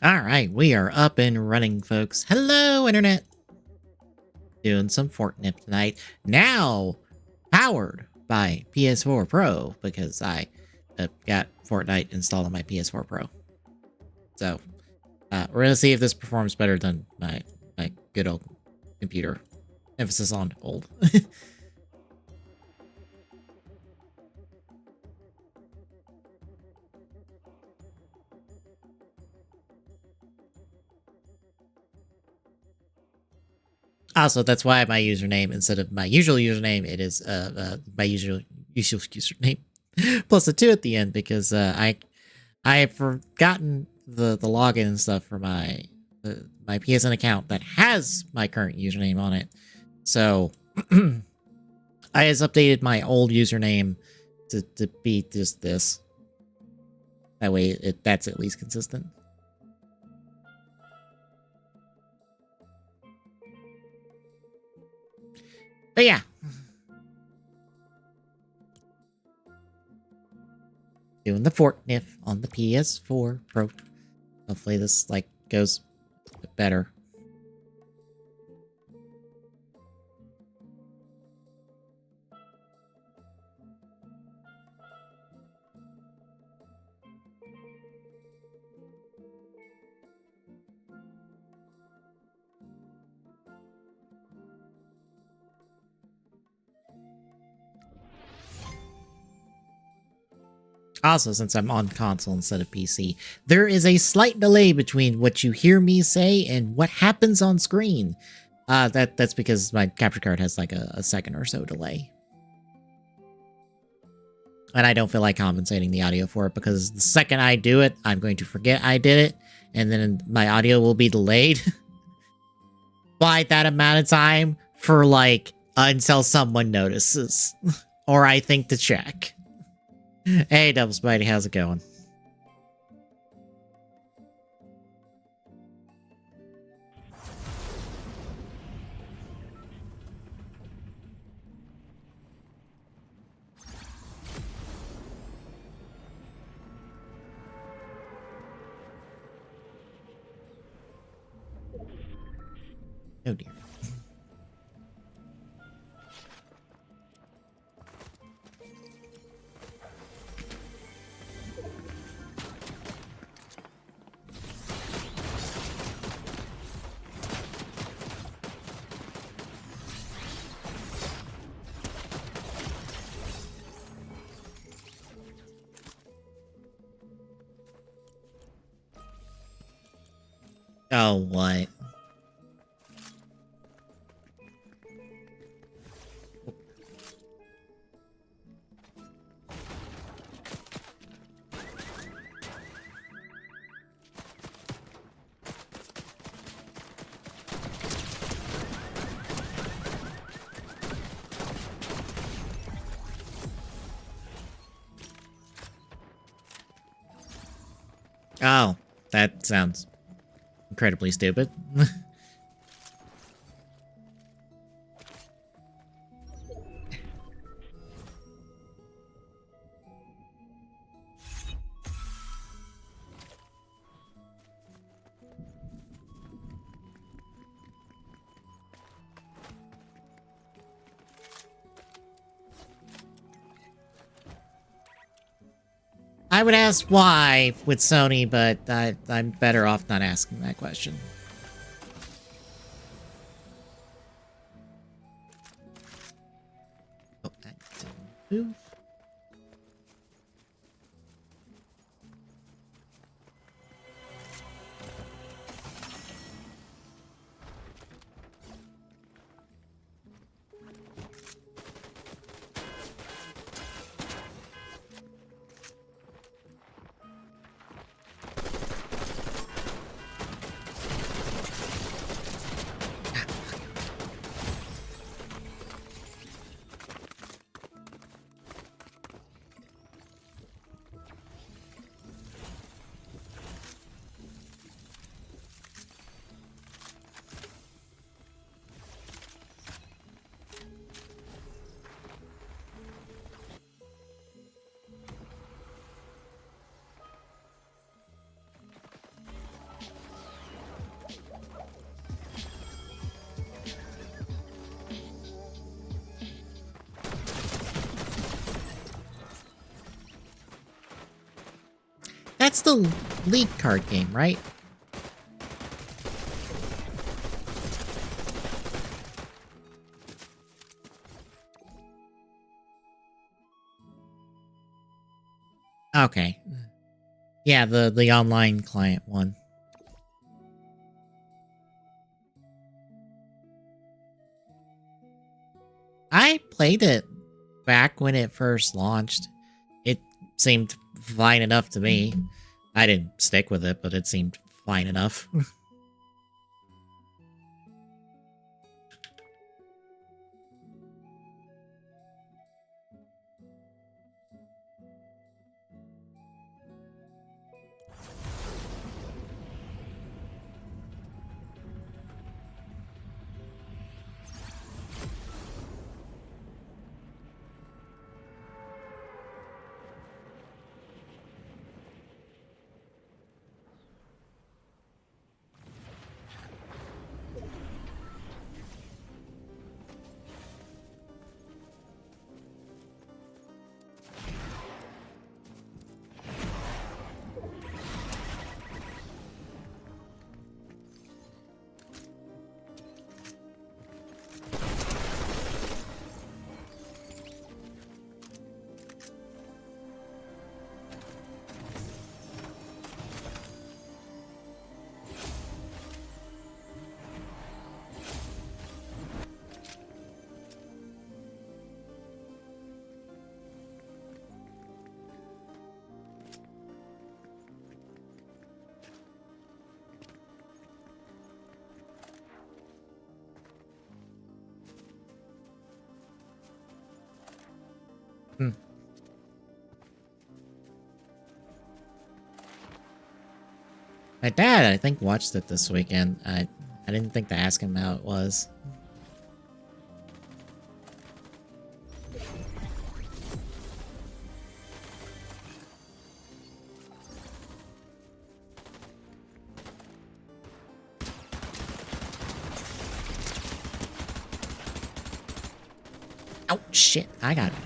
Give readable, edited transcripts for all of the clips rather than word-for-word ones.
All right, we are up and running, folks. Hello, Internet. Doing some Fortnite tonight. Now, powered by PS4 Pro, because I got Fortnite installed on my PS4 Pro. So, we're going to see if this performs better than my good old computer. Emphasis on old. Also, that's why my username, instead of my usual username, it is my usual username plus a 2 at the end, because I have forgotten the login and stuff for my PSN account that has my current username on it. So I has updated my old username to be just this. That way that's at least consistent. But yeah. Doing the Fortnife on the PS4 Pro. Hopefully this goes better. Also, since I'm on console instead of PC, there is a slight delay between what you hear me say and what happens on screen. That's because my capture card has a second or so delay. And I don't feel like compensating the audio for it, because the second I do it, I'm going to forget I did it, and then my audio will be delayed by that amount of time for until someone notices. Or I think to check. Hey, Double Spidey, how's it going? Oh dear. Oh, what? Oh, that sounds incredibly stupid. I would ask why with Sony, but I'm better off not asking that question. Oh, that didn't move. That's the League card game, right? Okay. Yeah, the online client one. I played it back when it first launched. It seemed fine enough to me. I didn't stick with it, but it seemed fine enough. Hmm. My dad, I think, watched it this weekend. I didn't think to ask him how it was. Oh, shit. I got it.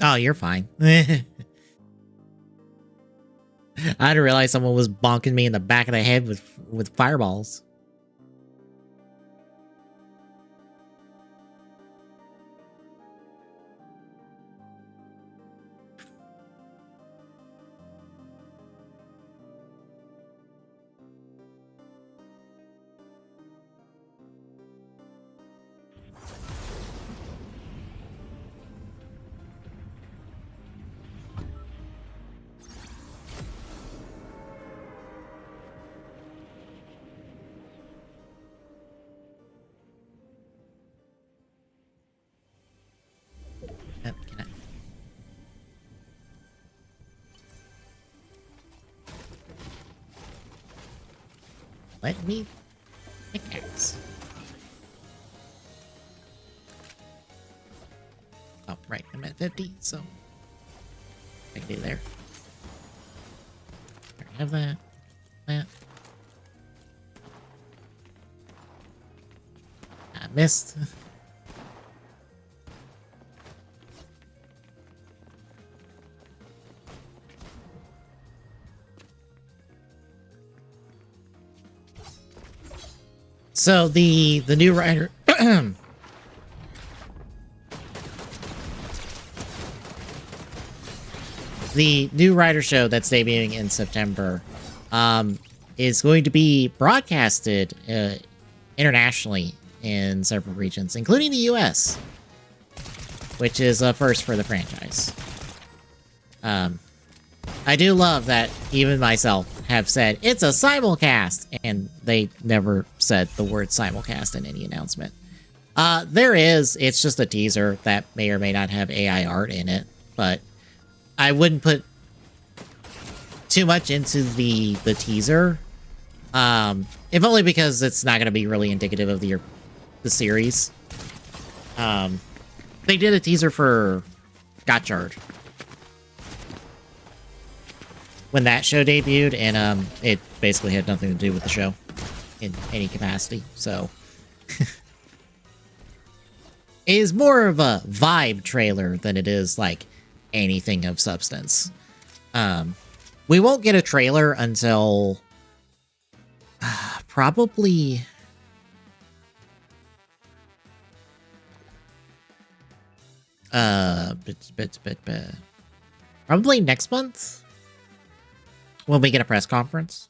Oh, you're fine. I didn't realize someone was bonking me in the back of the head with fireballs. Can I... Let me pickaxe. Oh, right. I'm at 50, so I can do there. I have that. That. I missed. So the new writer the new writer show that's debuting in September is going to be broadcasted internationally in several regions, including the US, which is a first for the franchise. I do love that even myself have said it's a simulcast, and they never said the word simulcast in any announcement. There is, it's just a teaser that may or may not have AI art in it, but I wouldn't put too much into the teaser If only because it's not going to be really indicative of the series. They did a teaser for Gotchard when that show debuted, and it basically had nothing to do with the show in any capacity. So it is more of a vibe trailer than it is like anything of substance. We won't get a trailer until probably probably next month when we get a press conference.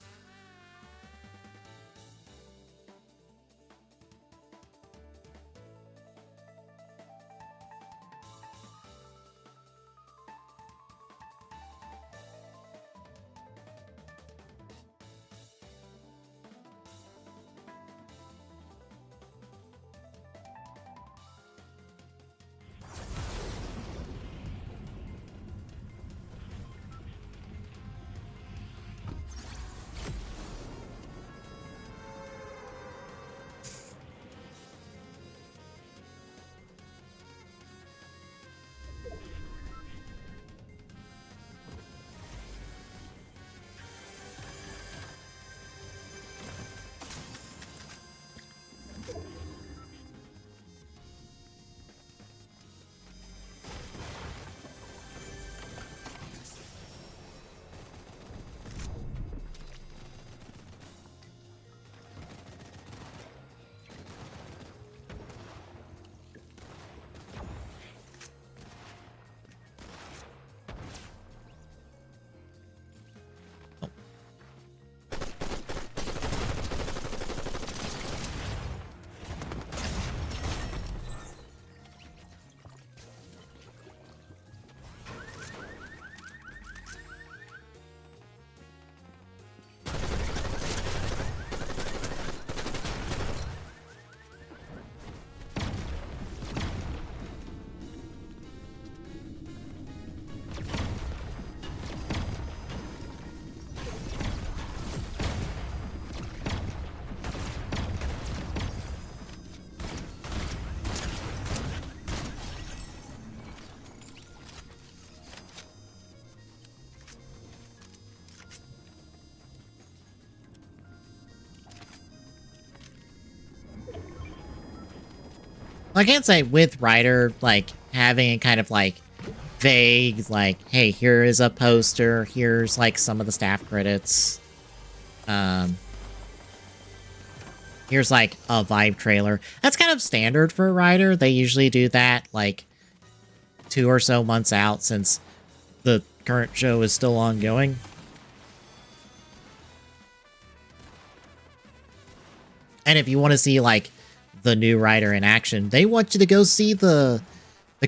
I can't say with Ryder, like, having a kind of, like, vague, like, hey, here is a poster, here's, like, some of the staff credits. Here's, like, a vibe trailer. That's kind of standard for Ryder. They usually do that, like, 2 or so months out since the current show is still ongoing. And if you want to see, like, the new Ryder in action, they want you to go see the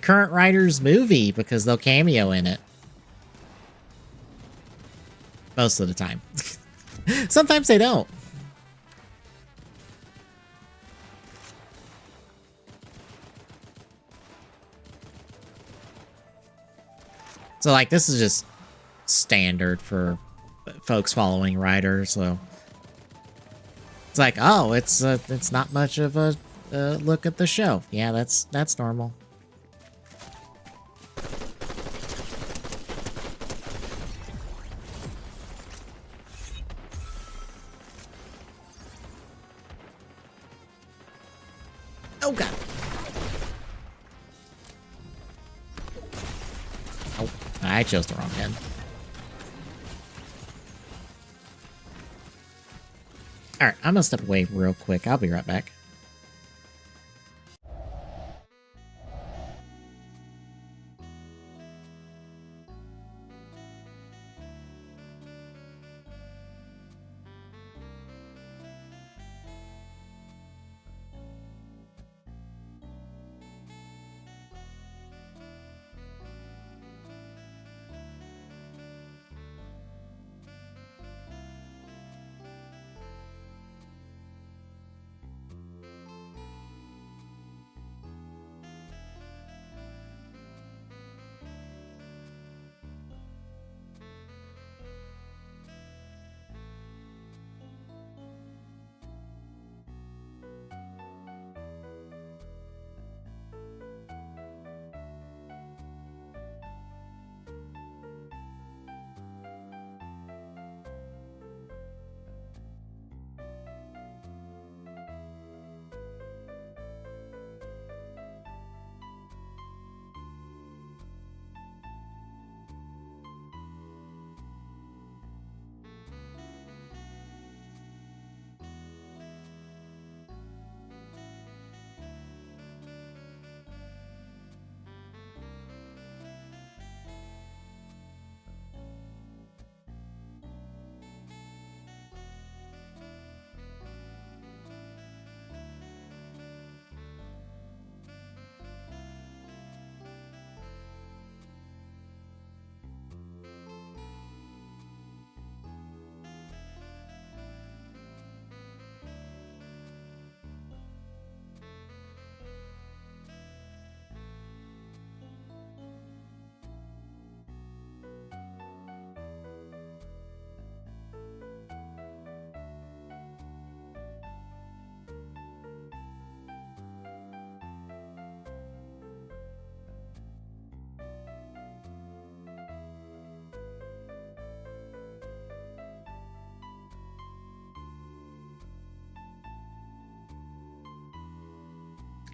current Ryder's movie because they'll cameo in it. Most of the time. Sometimes they don't. So, like, this is just standard for folks following Ryder, so it's like, oh, it's not much of a look at the show. Yeah, that's normal. Oh god. Oh, I chose the wrong gun. Alright, I'm gonna step away real quick. I'll be right back.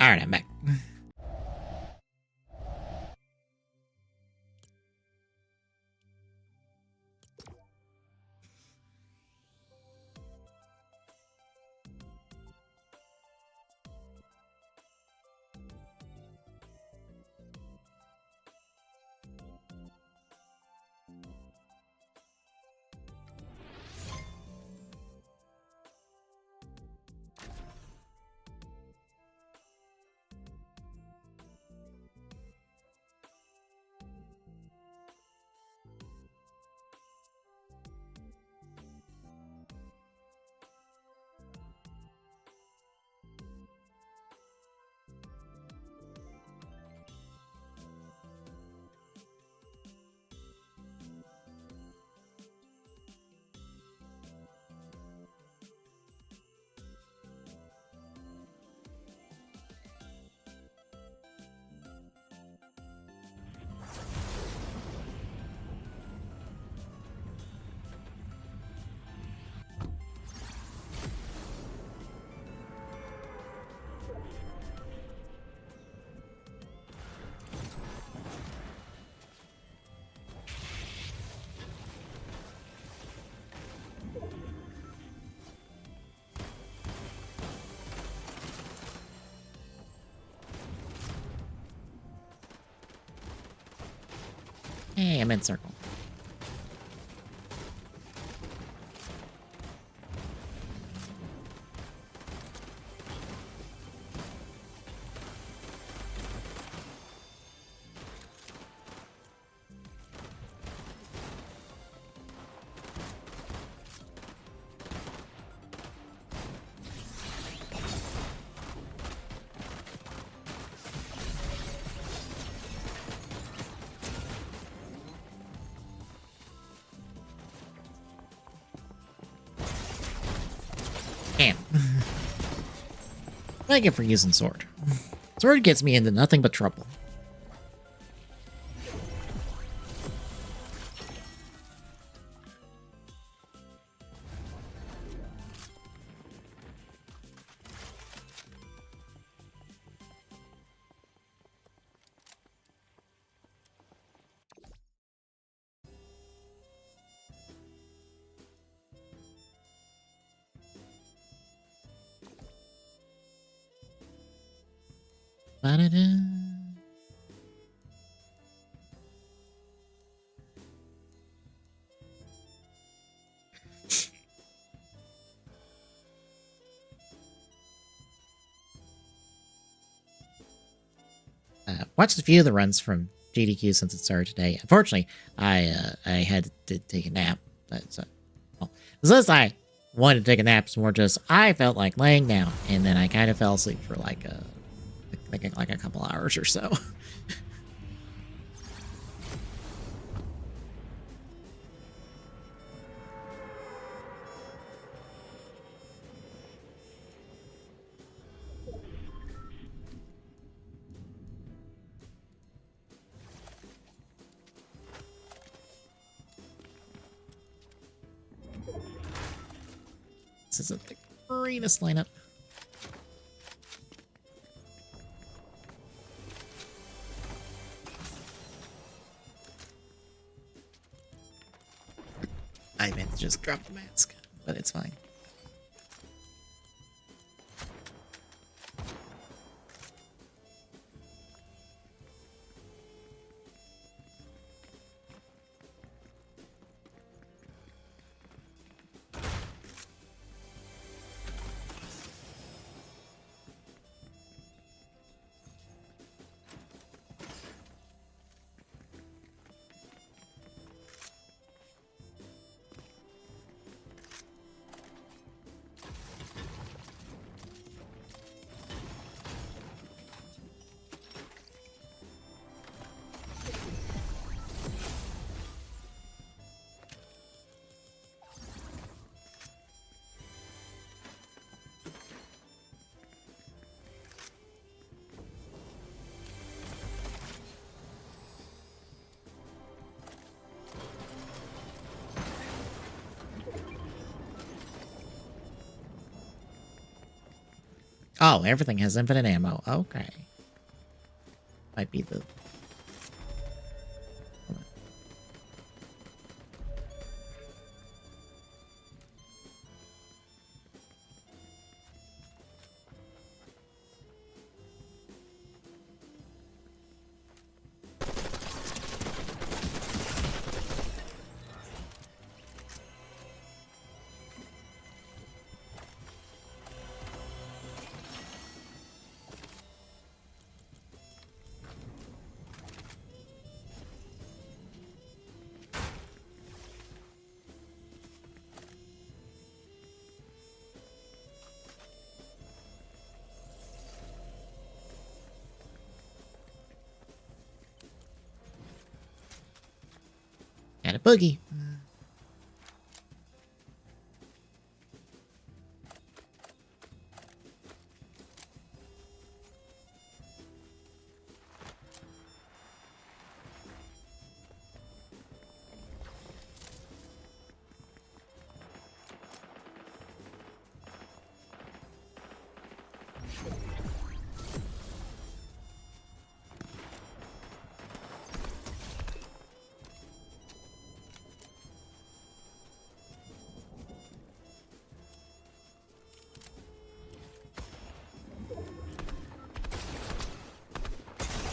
Alright, I'm back. Hey, I'm in circle. Damn. Thank you for using sword. Sword gets me into nothing but trouble. Ba-da-da. Watched a few of the runs from GDQ since it started today. Unfortunately, I had to take a nap. So, well, it's less I wanted to take a nap, it's more just I felt like laying down, and then I kind of fell asleep for like a couple hours or so. This isn't the greenest lineup. I meant to just drop the mask, but it's fine. Oh, everything has infinite ammo. Okay. Might be the... And a boogie.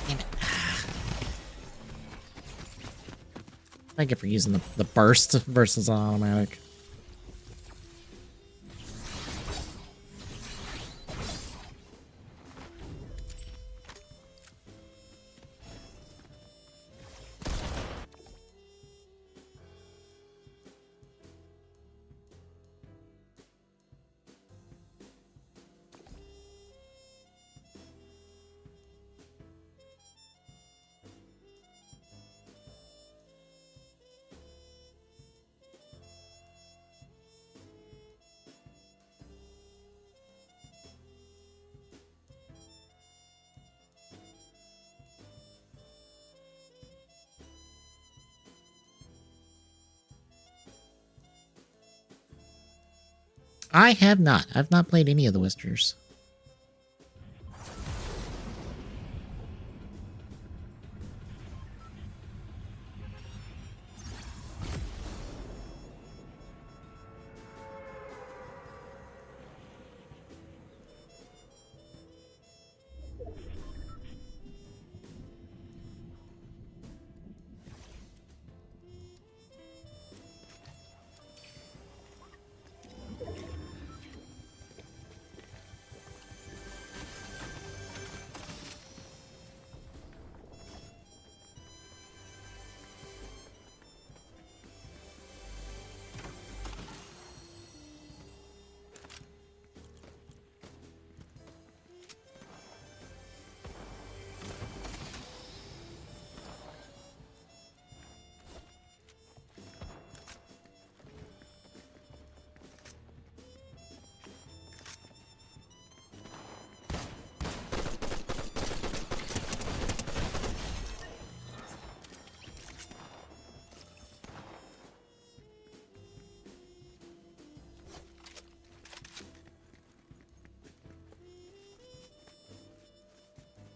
Damn it. I get for using the burst versus automatic. I have not. I've not played any of the Wisters.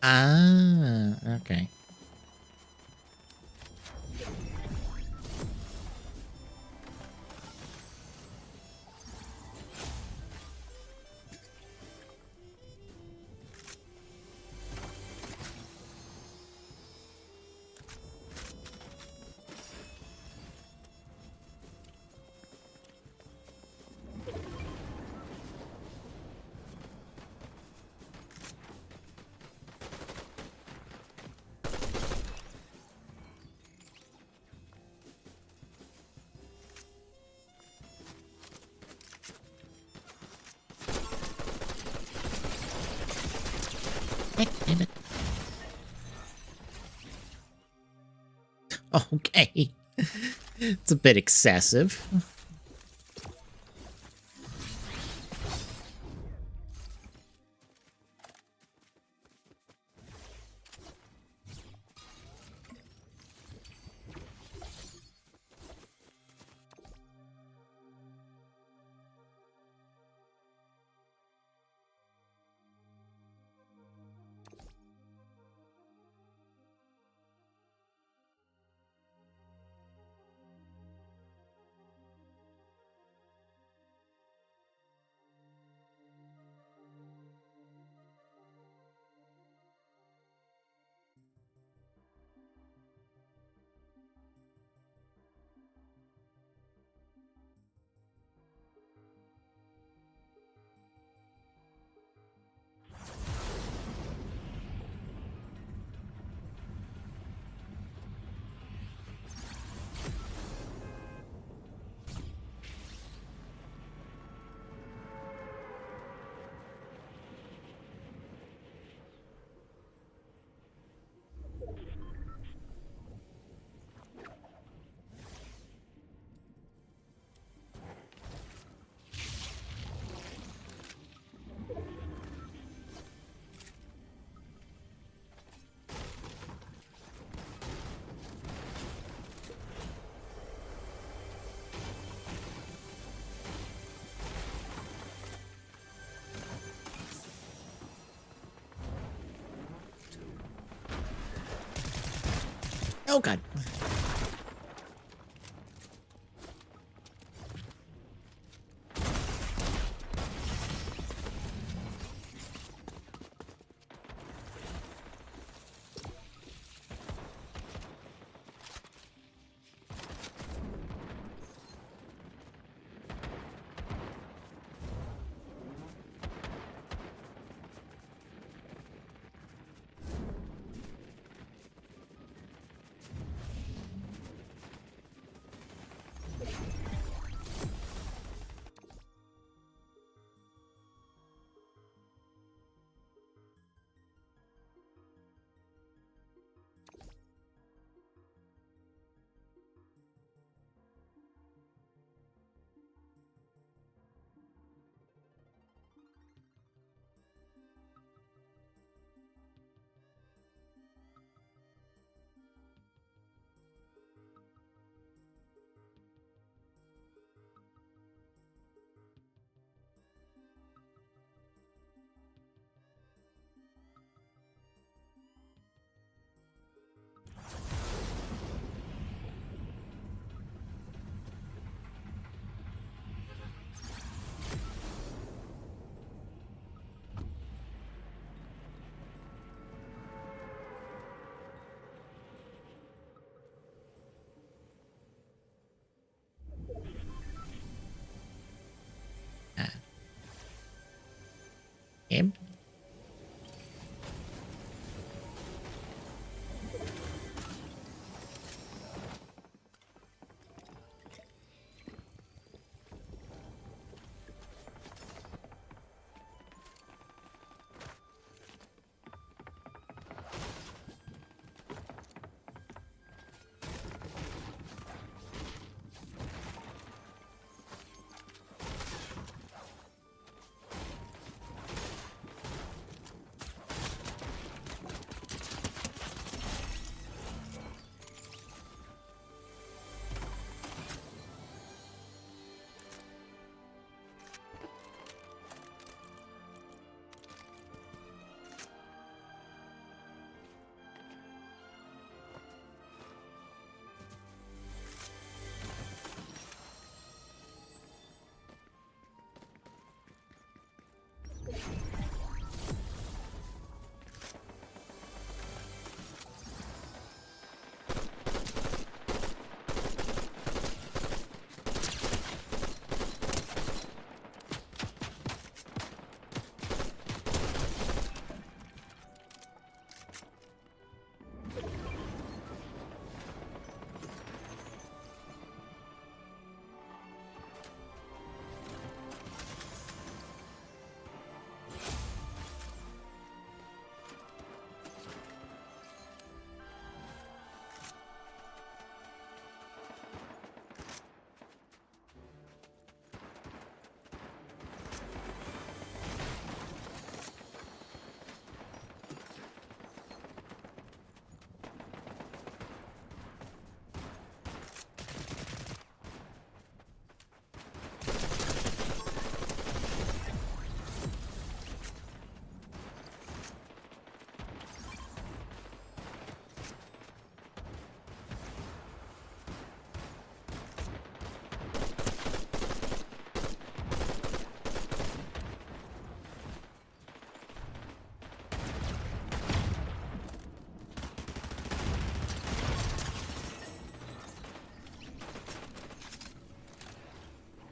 Ah, okay. Heck, damn it. Okay. It's a bit excessive. Oh god. Game.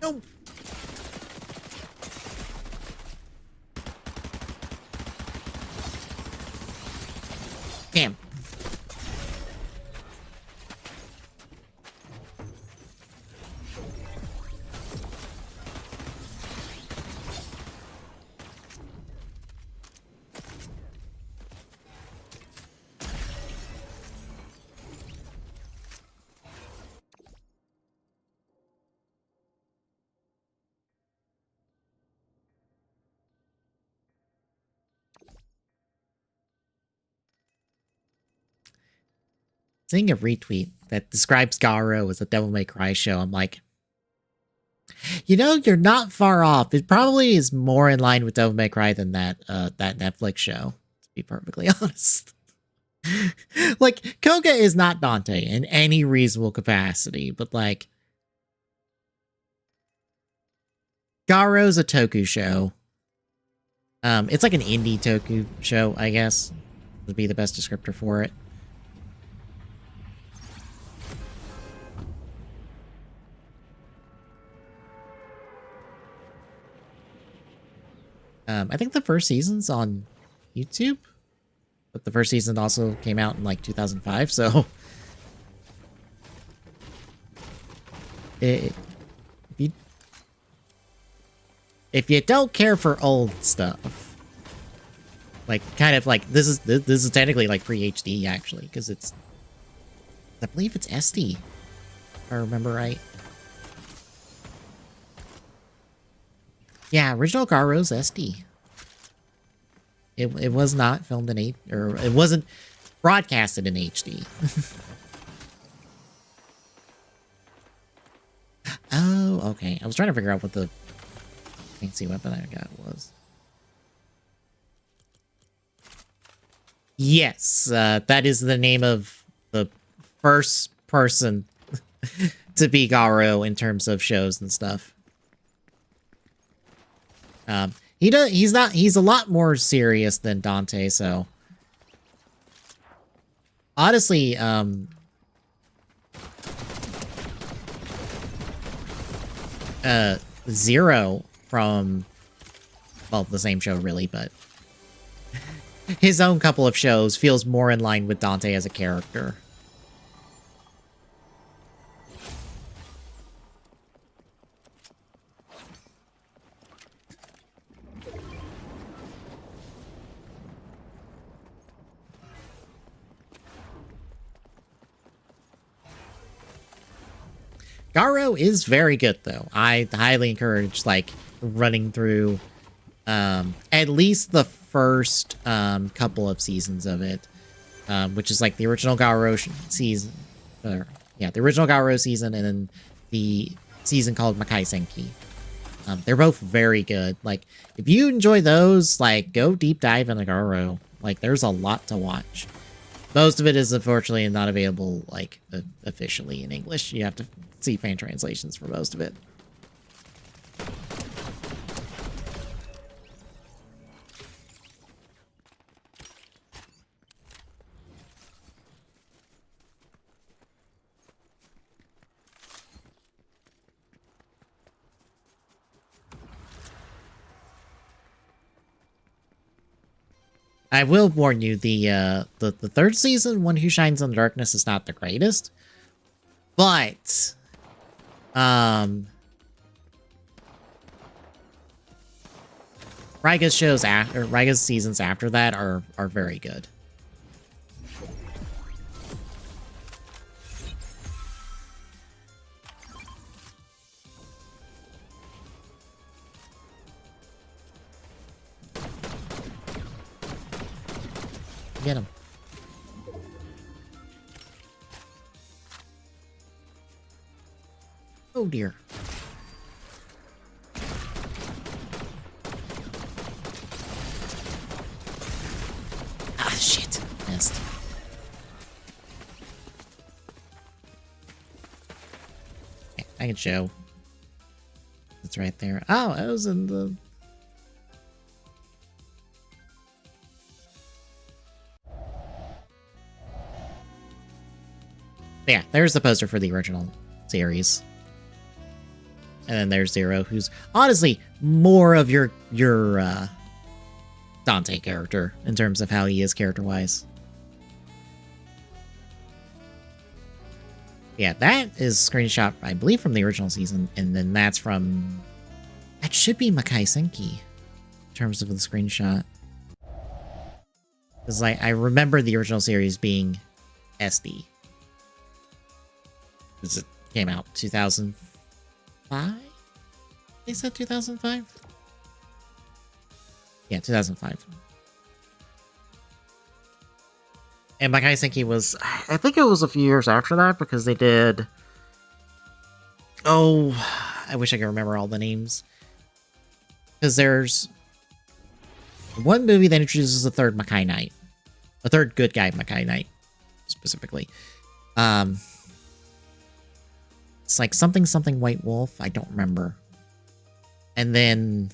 No. Damn. Seeing a retweet that describes Garo as a Devil May Cry show, I'm like, you know, you're not far off. It probably is more in line with Devil May Cry than that that Netflix show, to be perfectly honest. Like, Koga is not Dante in any reasonable capacity, but like, Garo's a toku show. It's like an indie toku show, I guess, would be the best descriptor for it. I think the first season's on YouTube, but the first season also came out in like 2005, so if you don't care for old stuff, like kind of like this is technically like pre-HD actually, because it's, I believe it's SD, if I remember right. Yeah, original Garo's SD. It was not filmed in or it wasn't broadcasted in HD. Oh, okay. I was trying to figure out what the fancy weapon I got was. Yes, that is the name of the first person to be Garo in terms of shows and stuff. He's a lot more serious than Dante, so honestly, Zero from, well, the same show really, but his own couple of shows feels more in line with Dante as a character. Garo is very good, though. I highly encourage, like, running through at least the first couple of seasons of it, which is, like, the original Garo season. Yeah, the original Garo season, and then the season called Makai Senki. They're both very good. Like, if you enjoy those, like, go deep dive into Garo. Like, there's a lot to watch. Most of it is unfortunately not available, like, officially in English. You have to see fan translations for most of it. I will warn you, the third season, One Who Shines in the Darkness, is not the greatest, but Raiga's seasons after that are very good. Get him. Oh dear. Ah, shit. Missed. Okay, I can show. It's right there. Oh, I was in the... Yeah, there's the poster for the original series. And then there's Zero, who's honestly more of your Dante character in terms of how he is character-wise. Yeah, that is screenshot, I believe, from the original season, and then that's from... That should be Makai Senki, in terms of the screenshot. Because I remember the original series being SD. Because it came out 2005? They said 2005? Yeah, 2005. And Makai Senki was... I think it was a few years after that, because they did... Oh, I wish I could remember all the names. Because there's one movie that introduces the third Makai Knight. A third good guy Makai Knight, specifically. It's like something White Wolf. I don't remember. And then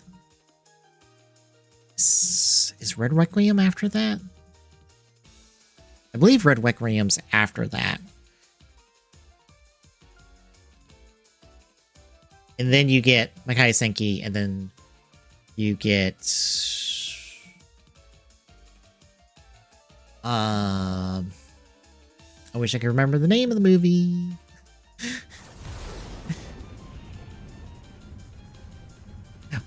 is Red Requiem after that? I believe Red Requiem's after that. And then you get Makai Senki, and then you get I wish I could remember the name of the movie.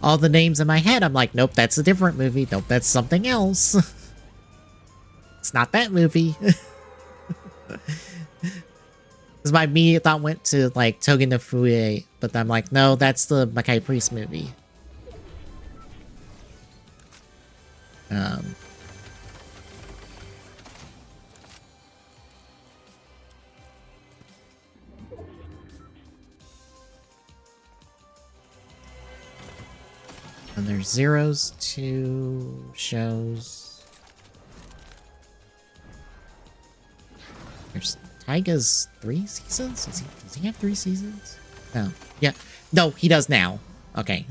All the names in my head, I'm like, nope, that's a different movie. Nope, that's something else. It's not that movie. Because my immediate thought went to, like, Togen no Fue, but I'm like, no, that's the Makai Priest movie. And there's Zero's 2 shows. There's Taiga's 3 seasons? Does he have 3 seasons? No. Yeah. No, he does now. Okay.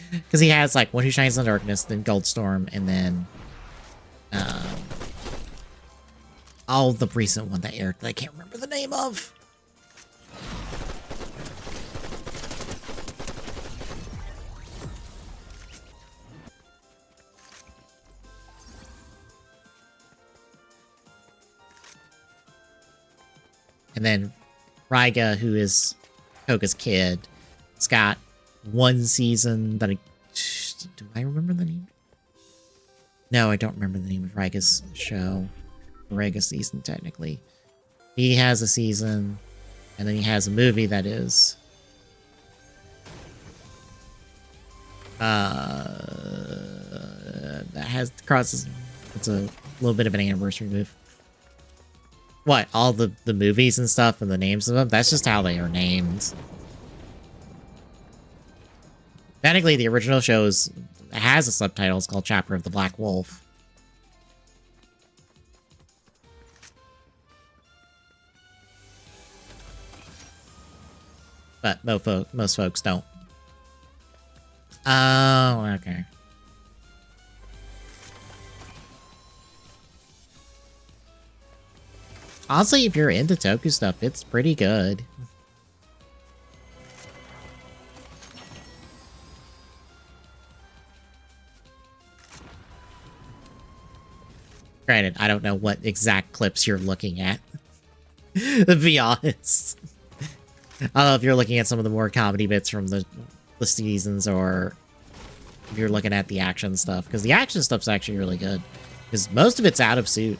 Because he has, like, One Who Shines in the Darkness, then Goldstorm, and then all the recent one that aired that I can't remember the name of. And then Raiga, who is Koga's kid, it's got 1 season that do I remember the name? No, I don't remember the name of Raiga's show. Raiga season, technically. He has a season, and then he has a movie that is that has crosses. It's a little bit of an anniversary move. What, all the movies and stuff and the names of them? That's just how they are named. Technically, the original show has a subtitle. It's called Chapter of the Black Wolf. But most folks don't. Oh, okay. Honestly, if you're into Toku stuff, it's pretty good. Granted, I don't know what exact clips you're looking at. To be honest. I don't know if you're looking at some of the more comedy bits from the seasons, or if you're looking at the action stuff. Because the action stuff's actually really good. Because most of it's out of suit.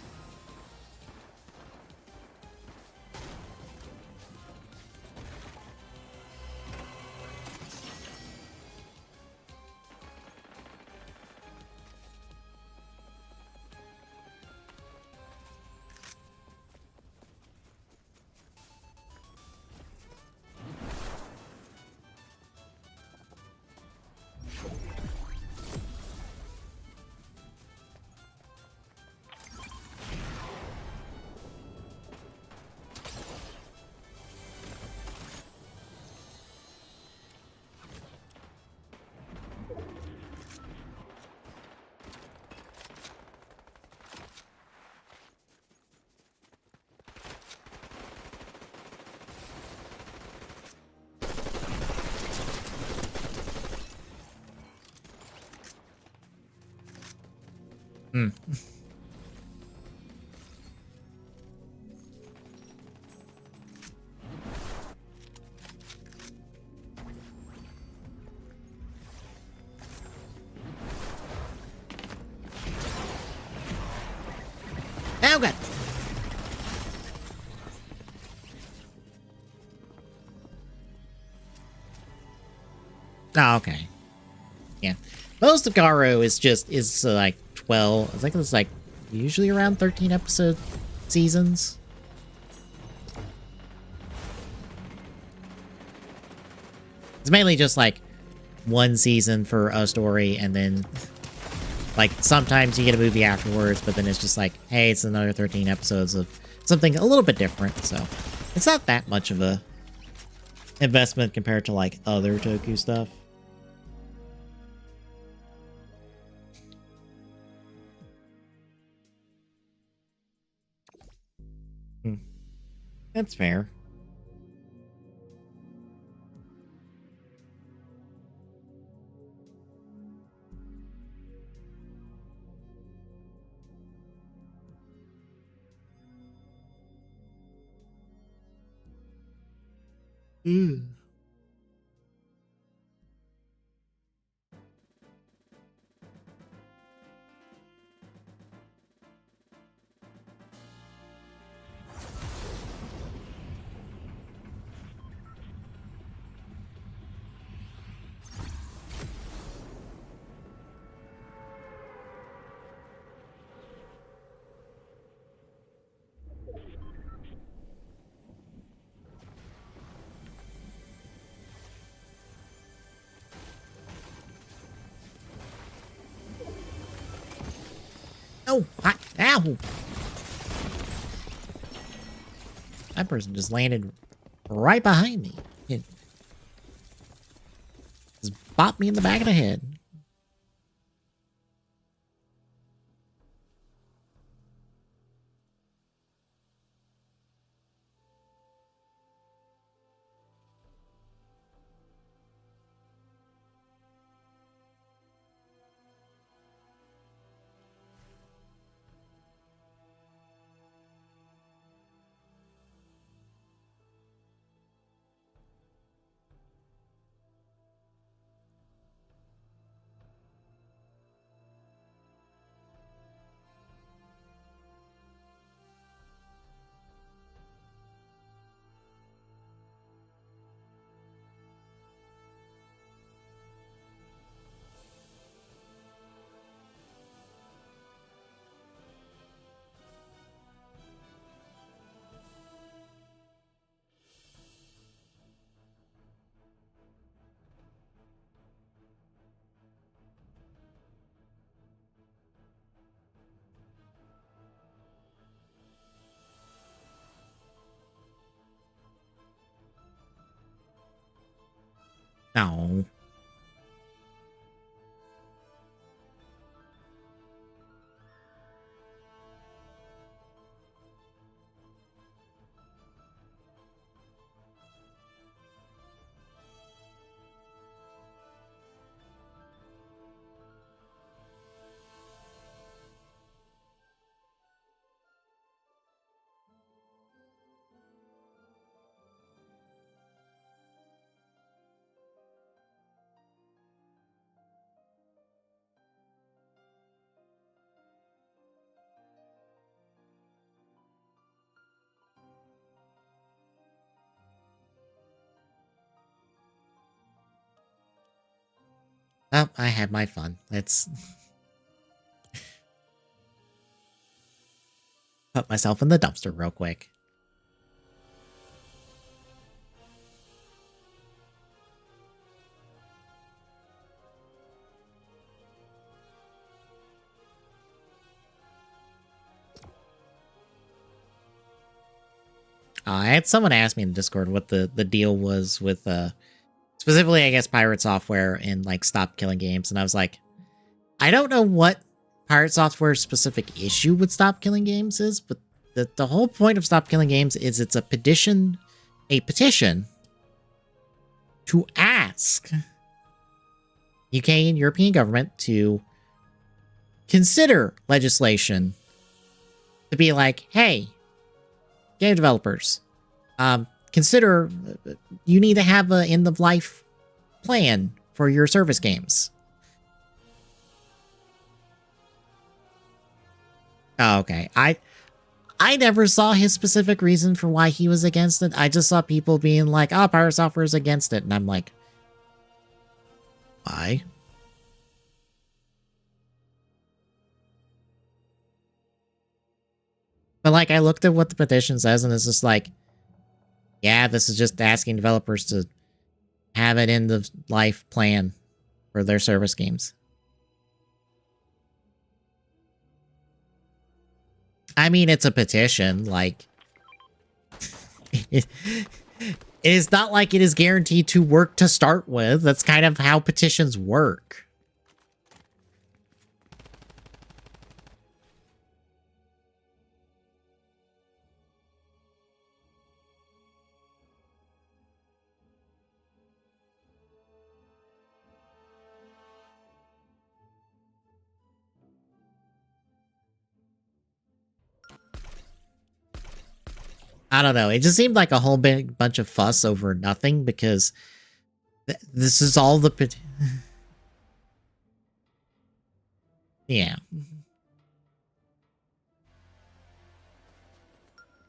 Hmm. Oh, God. Oh, okay. Yeah. Most of Garo is like 12. I think it's like usually around 13 episode seasons. It's mainly just like 1 season for a story, and then Like, sometimes you get a movie afterwards, but then it's just like, hey, it's another 13 episodes of something a little bit different. So it's not that much of a investment compared to like other Toku stuff. Hmm. That's fair. Mm. Oh, ow! That person just landed right behind me. It just bopped me in the back of the head. No. Oh, I had my fun. Let's put myself in the dumpster real quick. I had someone ask me in Discord what the deal was with specifically, I guess, Pirate Software and like Stop Killing Games, and I was like, I don't know what Pirate Software's specific issue with Stop Killing Games is, but the whole point of Stop Killing Games is it's a petition to ask UK and European government to consider legislation to be like, hey, game developers, consider you need to have an end of life plan for your service games. Oh, okay. I never saw his specific reason for why he was against it. I just saw people being like, oh, Pirate Software is against it. And I'm like, why? But like, I looked at what the petition says and it's just like, yeah, this is just asking developers to have an end of life plan for their service games. I mean, it's a petition. Like, it is not like it is guaranteed to work to start with. That's kind of how petitions work. I don't know. It just seemed like a whole big bunch of fuss over nothing because this is all the... Yeah.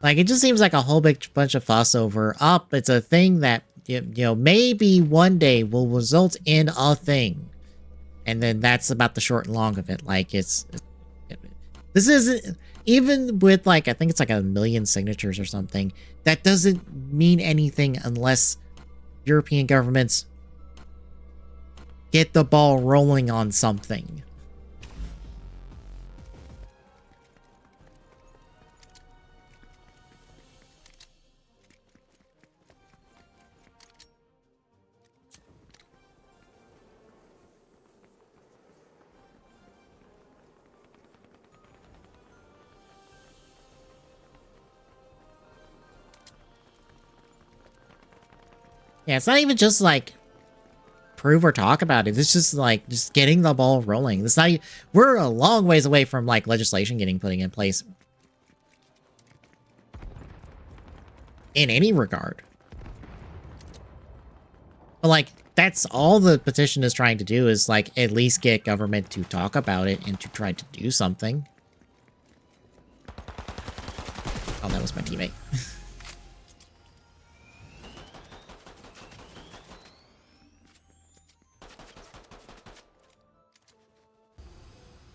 Like, it just seems like a whole big bunch of fuss over, it's a thing that, you know, maybe one day will result in a thing. And then that's about the short and long of it. Like, this isn't... Even with, like, I think it's like 1 million signatures or something, that doesn't mean anything unless European governments get the ball rolling on something. Yeah, it's not even just like prove or talk about it. It's just like just getting the ball rolling. It's not. We're a long ways away from like legislation getting put in place in any regard. But like that's all the petition is trying to do is like at least get government to talk about it and to try to do something. Oh, that was my teammate.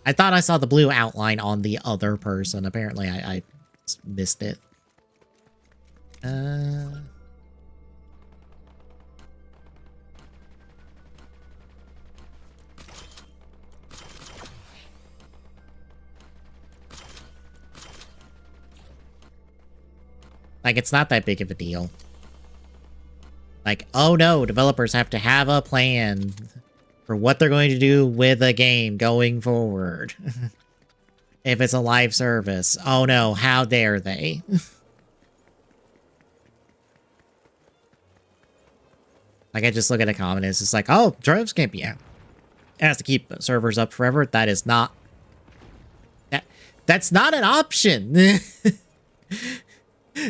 I thought I saw the blue outline on the other person. Apparently, I missed it. Like, it's not that big of a deal. Like, oh no, developers have to have a plan for what they're going to do with a game going forward. If it's a live service. Oh no, how dare they? Like, I just look at a comment, it's just like, oh, drives can't be out. It has to keep servers up forever. That is not... That's not an option!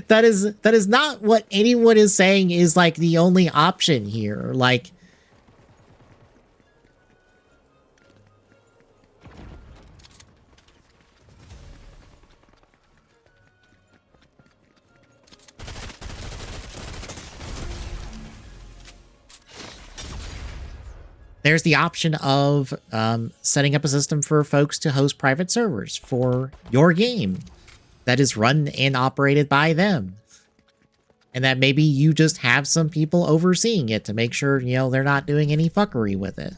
That is not what anyone is saying is, like, the only option here. Like... There's the option of setting up a system for folks to host private servers for your game that is run and operated by them. And that maybe you just have some people overseeing it to make sure, you know, they're not doing any fuckery with it.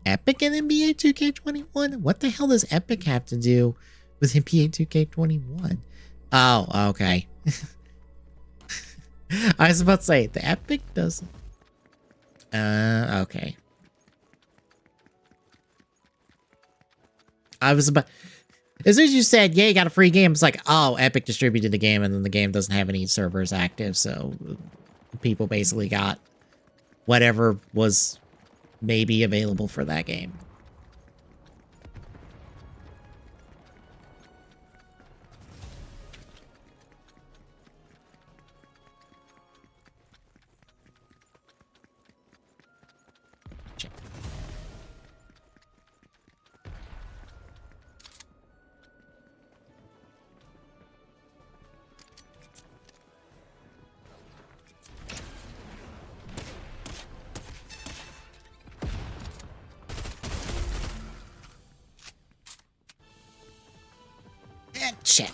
Epic and NBA 2K21? What the hell does Epic have to do with NBA 2K21? Oh, okay. I was about to say, the Epic doesn't. Okay. I was about... As soon as you said, yeah, you got a free game, it's like, oh, Epic distributed the game, and then the game doesn't have any servers active, so people basically got whatever was maybe available for that game. Shit.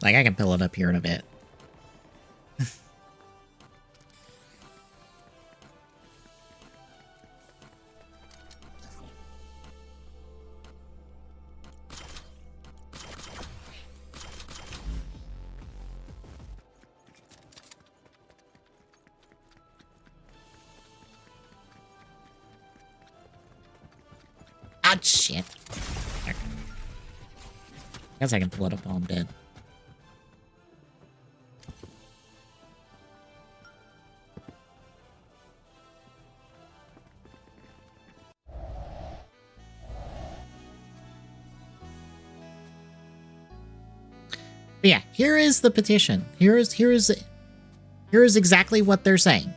Like, I can pull it up here in a bit. Ah, shit. I guess I can pull it up while I'm dead. But yeah, here is the petition. Here is exactly what they're saying.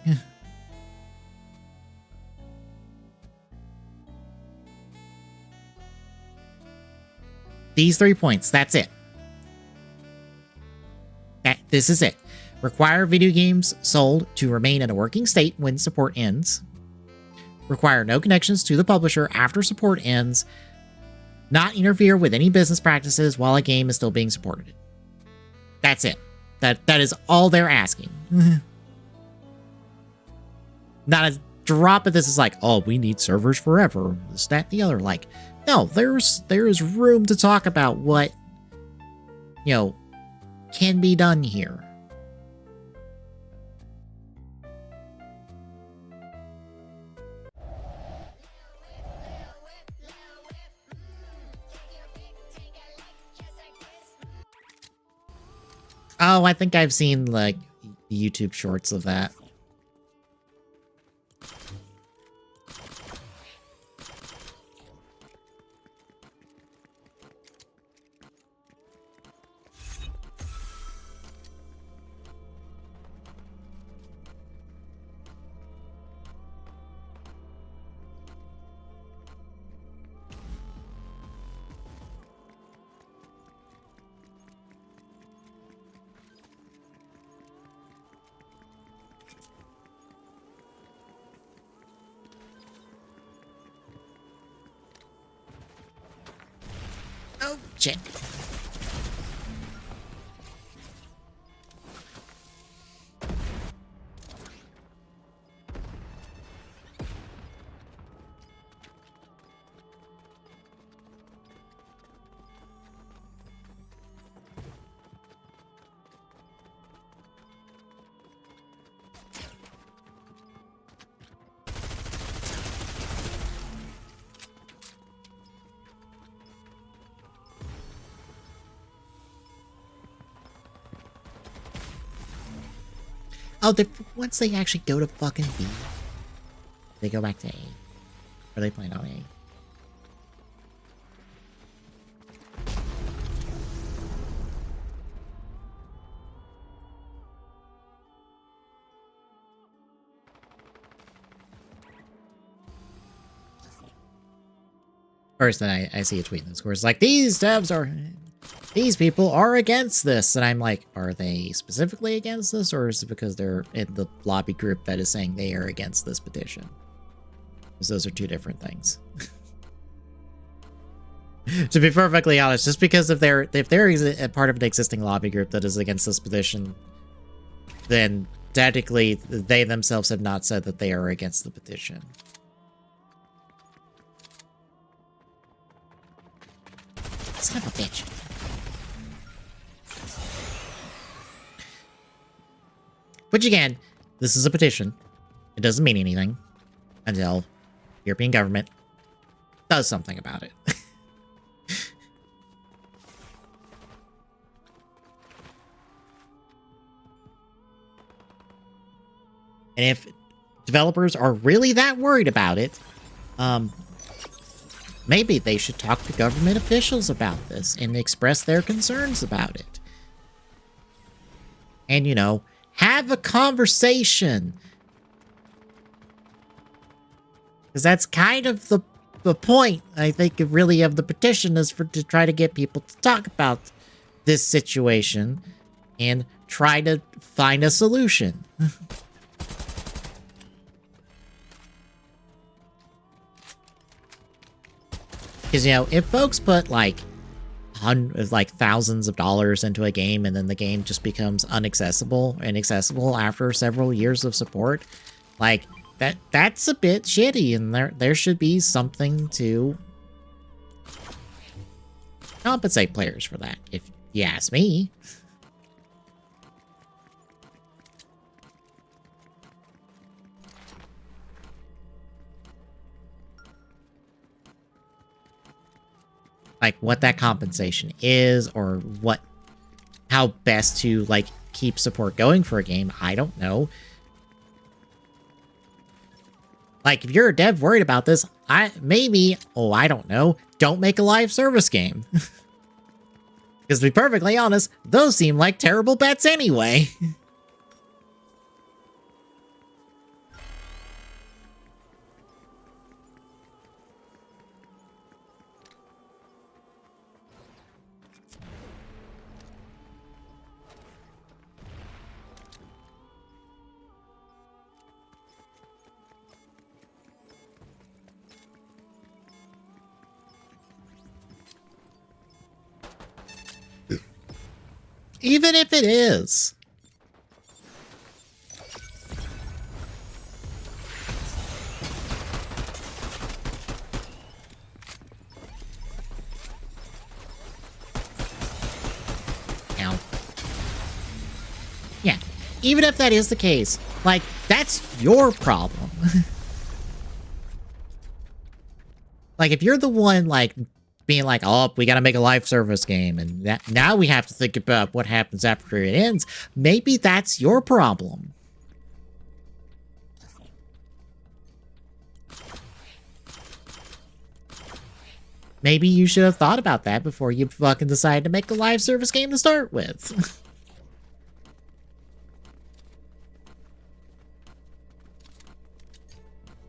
These 3 points, that's it. This is it. Require video games sold to remain in a working state when support ends. Require no connections to the publisher after support ends. Not interfere with any business practices while a game is still being supported. That's it. That is all they're asking. Not a drop of this is like, oh, we need servers forever. This, that, the other. Like, no, there is room to talk about what, you know, can be done here. Oh, I think I've seen, like, YouTube shorts of that. Oh, shit. Oh, once they actually go to fucking B, they go back to A. Or they plan on A. First, then I see a tweet in this where it's like, these people are against this. And I'm like, are they specifically against this? Or is it because they're in the lobby group that is saying they are against this petition? Because those are two different things. To be perfectly honest, just because if they're a part of an existing lobby group that is against this petition, then technically they themselves have not said that they are against the petition. Son of a bitch. Which again, this is a petition. It doesn't mean anything until European government does something about it. And if developers are really that worried about it, maybe they should talk to government officials about this and express their concerns about it. And, you know, have a conversation. Because that's kind of the point, I think, really of the petition is to try to get people to talk about this situation and try to find a solution. Because, you know, if folks put, like, hundreds, like thousands of dollars into a game, and then the game just becomes inaccessible after several years of support. Like that's a bit shitty, and there should be something to compensate players for that, if you ask me. Like what that compensation is, or how best to like keep support going for a game, I don't know. Like if you're a dev worried about this, I don't know, don't make a live service game. Because to be perfectly honest, those seem like terrible bets anyway. Even if it is. Ow. Yeah, even if that is the case, like, that's your problem. Like, if you're the one, like, being like, oh, we gotta make a live service game, and that now we have to think about what happens after it ends, maybe that's your problem. Maybe you should have thought about that before you fucking decided to make a live service game to start with.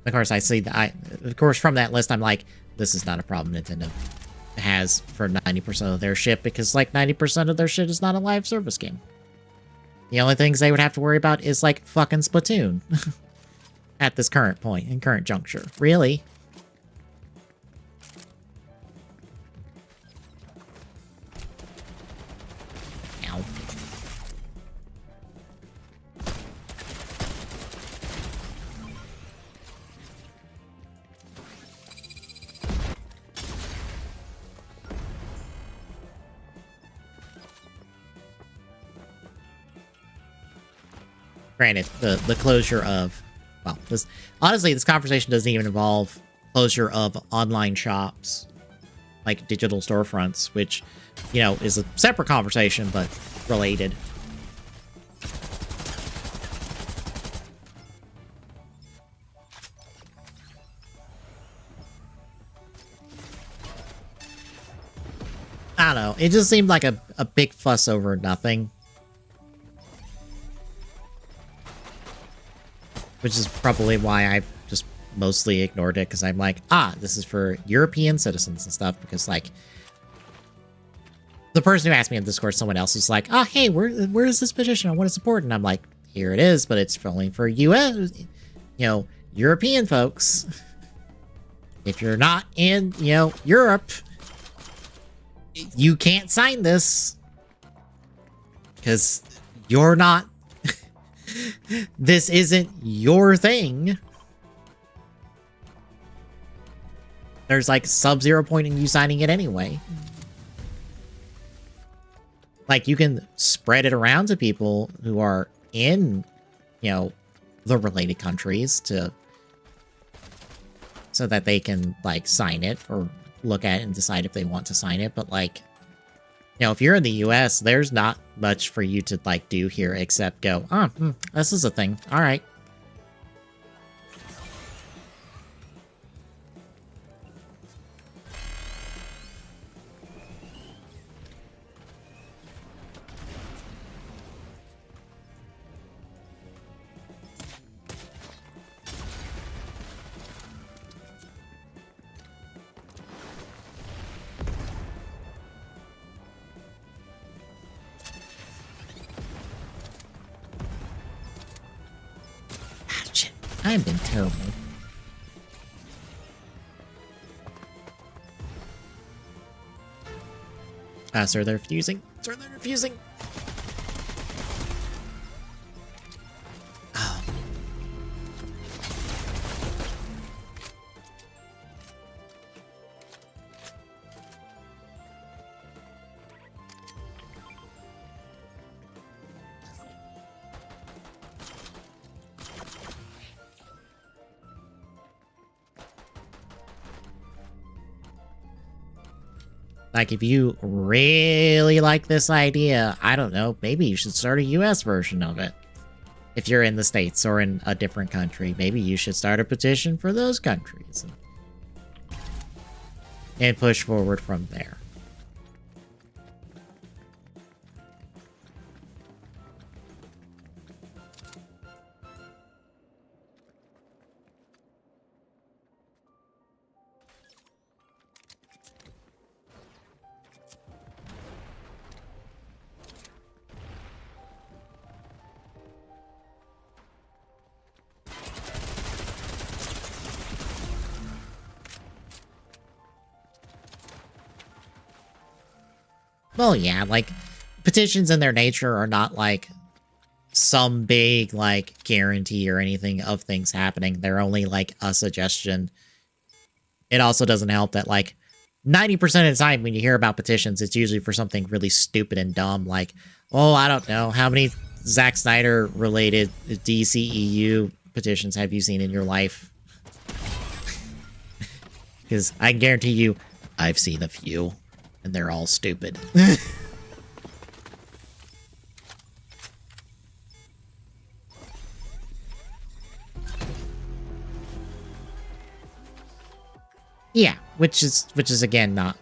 Of course, I see that. Of course, from that list, I'm like, this is not a problem Nintendo has for 90% of their shit, because like 90% of their shit is not a live service game. The only things they would have to worry about is like fucking Splatoon at this current point, in current juncture. Really? Ow. Granted, the closure of, well, honestly, this conversation doesn't even involve closure of online shops, like digital storefronts, which, you know, is a separate conversation, but related. I don't know. It just seemed like a big fuss over nothing. Which is probably why I've just mostly ignored it, because I'm like, this is for European citizens and stuff, because, like, the person who asked me in Discord, someone else was like, hey, where is this petition? I want to support it. And I'm like, here it is, but it's only for US, you know, European folks. If you're not in, you know, Europe, you can't sign this, because you're not, this isn't your thing. There's like Sub-Zero point in you signing it anyway. Like, you can spread it around to people who are in, you know, the related countries so that they can like sign it or look at it and decide if they want to sign it. But like, you know, if you're in the US, there's not much for you to, like, do here except go, this is a thing. All right. I've been terrible. Sir, they're fusing. Sir, they're fusing. Oh. Like, if you really like this idea, I don't know, maybe you should start a US version of it. If you're in the States or in a different country, maybe you should start a petition for those countries and push forward from there. Well, yeah, like, petitions in their nature are not, like, some big, like, guarantee or anything of things happening. They're only, like, a suggestion. It also doesn't help that, like, 90% of the time when you hear about petitions, it's usually for something really stupid and dumb, like, oh, I don't know, how many Zack Snyder-related DCEU petitions have you seen in your life? Because I can guarantee you, I've seen a few. And they're all stupid. Yeah, which is again not.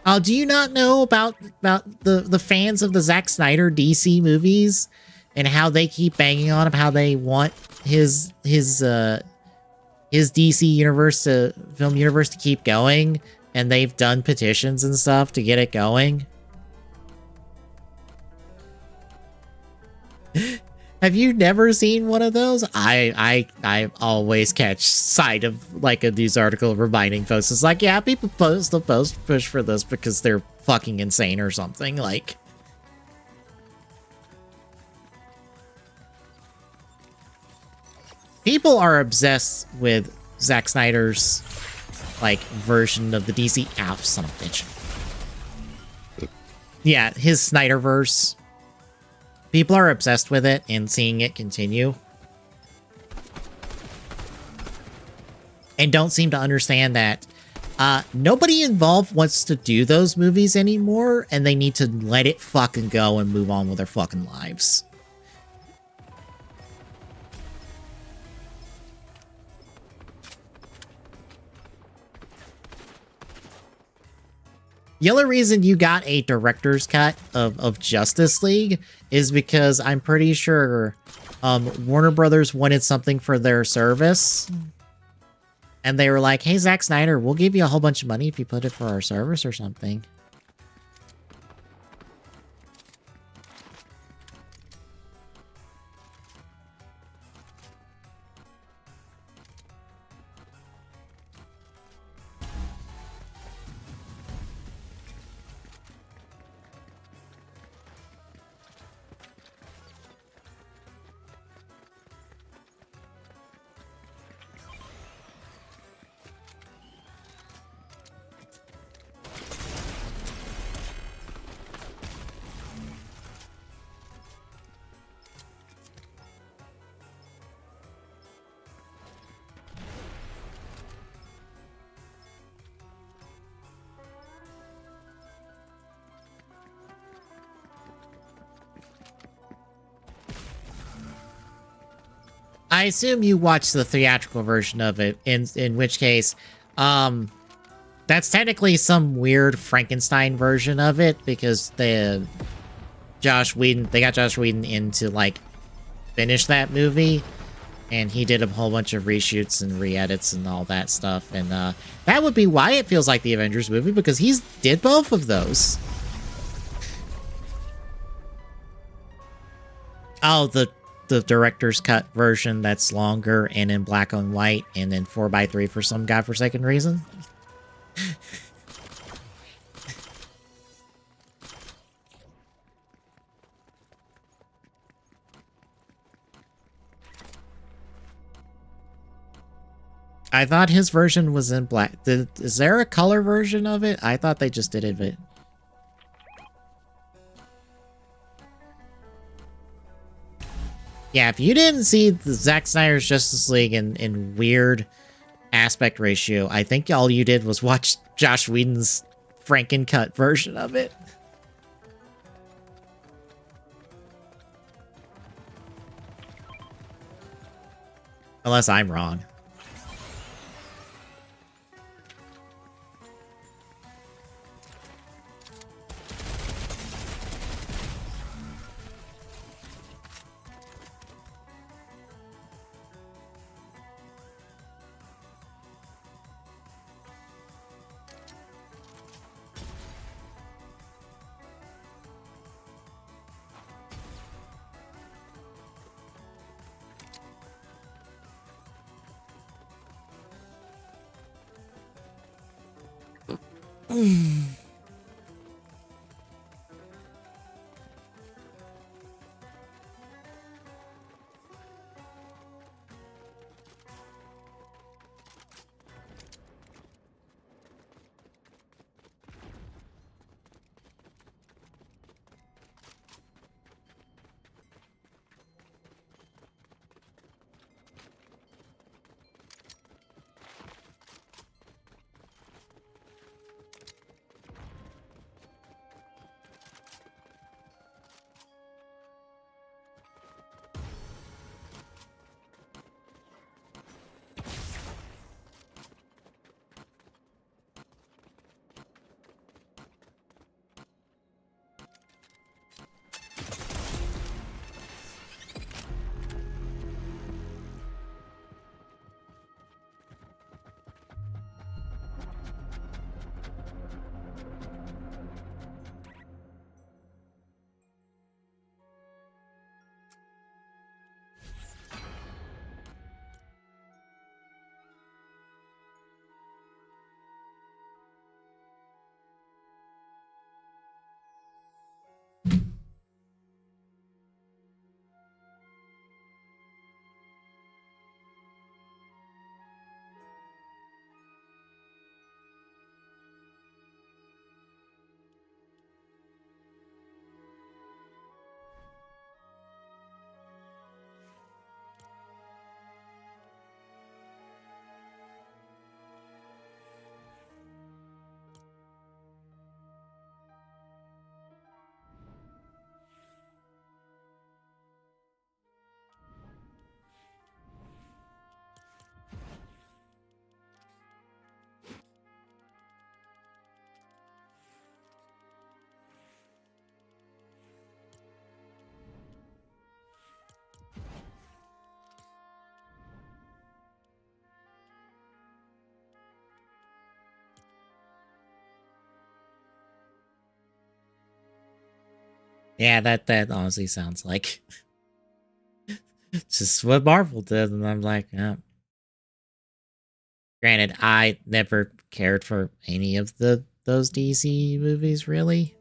Oh, do you not know about the fans of the Zack Snyder DC movies and how they keep banging on him, how they want his DC film universe to keep going? And they've done petitions and stuff to get it going. Have you never seen one of those? I always catch sight of like a news article reminding folks. It's like, yeah, people push for this because they're fucking insane or something. Like, people are obsessed with Zack Snyder's like version of the DC son of a bitch. Yeah, his Snyderverse. People are obsessed with it and seeing it continue. And don't seem to understand that nobody involved wants to do those movies anymore, and they need to let it fucking go and move on with their fucking lives. The only reason you got a director's cut of Justice League is because I'm pretty sure Warner Brothers wanted something for their service. And they were like, hey, Zack Snyder, we'll give you a whole bunch of money if you put it for our service or something. I assume you watched the theatrical version of it, in which case, that's technically some weird Frankenstein version of it, because they got Josh Whedon in to, like, finish that movie, and he did a whole bunch of reshoots and re-edits and all that stuff, and that would be why it feels like the Avengers movie, because he's did both of those. Oh, the director's cut version that's longer and in black and white and in 4:3 for some godforsaken reason. I thought his version was in black. Is there a color version of it? I thought they just did it, but... Yeah, if you didn't see the Zack Snyder's Justice League in weird aspect ratio, I think all you did was watch Josh Whedon's Franken-cut version of it. Unless I'm wrong. Yeah, that honestly sounds like just what Marvel did, and I'm like, yeah. Granted, I never cared for any of those DC movies, really.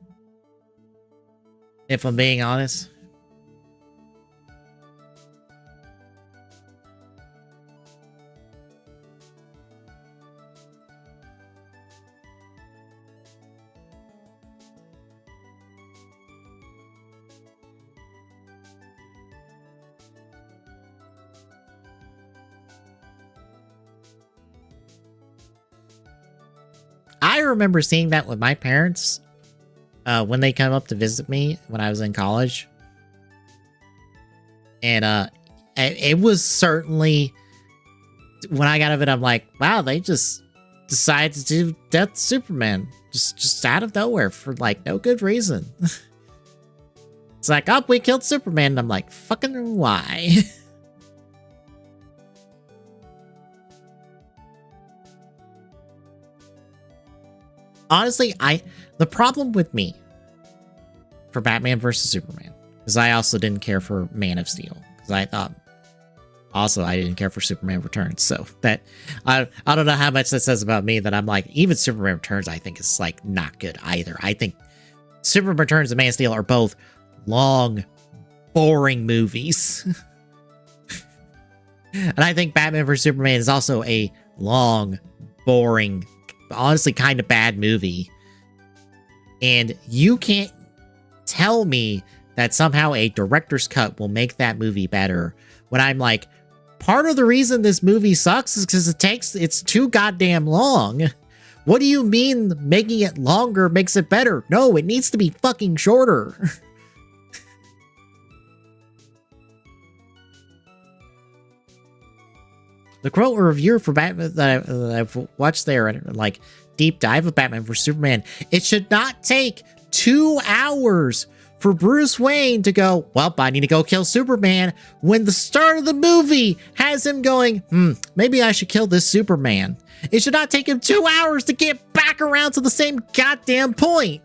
If I'm being honest. I remember seeing that with my parents when they come up to visit me when I was in college. And it was certainly, when I got out of it, I'm like, wow, they just decided to do Death Superman just out of nowhere for like no good reason. It's like, oh, we killed Superman. And I'm like, fucking why? Honestly, the problem with me for Batman versus Superman is I also didn't care for Man of Steel, because I thought also I didn't care for Superman Returns. So that I don't know how much that says about me, that I'm like, even Superman Returns I think is like not good either. I think Superman Returns and Man of Steel are both long, boring movies. And I think Batman vs Superman is also a long, boring, honestly kind of bad movie. And you can't tell me that somehow a director's cut will make that movie better when I'm like, part of the reason this movie sucks is because it's too goddamn long. What do you mean making it longer makes it better? No, it needs to be fucking shorter. The quote review for Batman that I've watched there, like deep dive of Batman vs Superman, it should not take 2 hours for Bruce Wayne to go, well, I need to go kill Superman, when the start of the movie has him going, maybe I should kill this Superman. It should not take him 2 hours to get back around to the same goddamn point.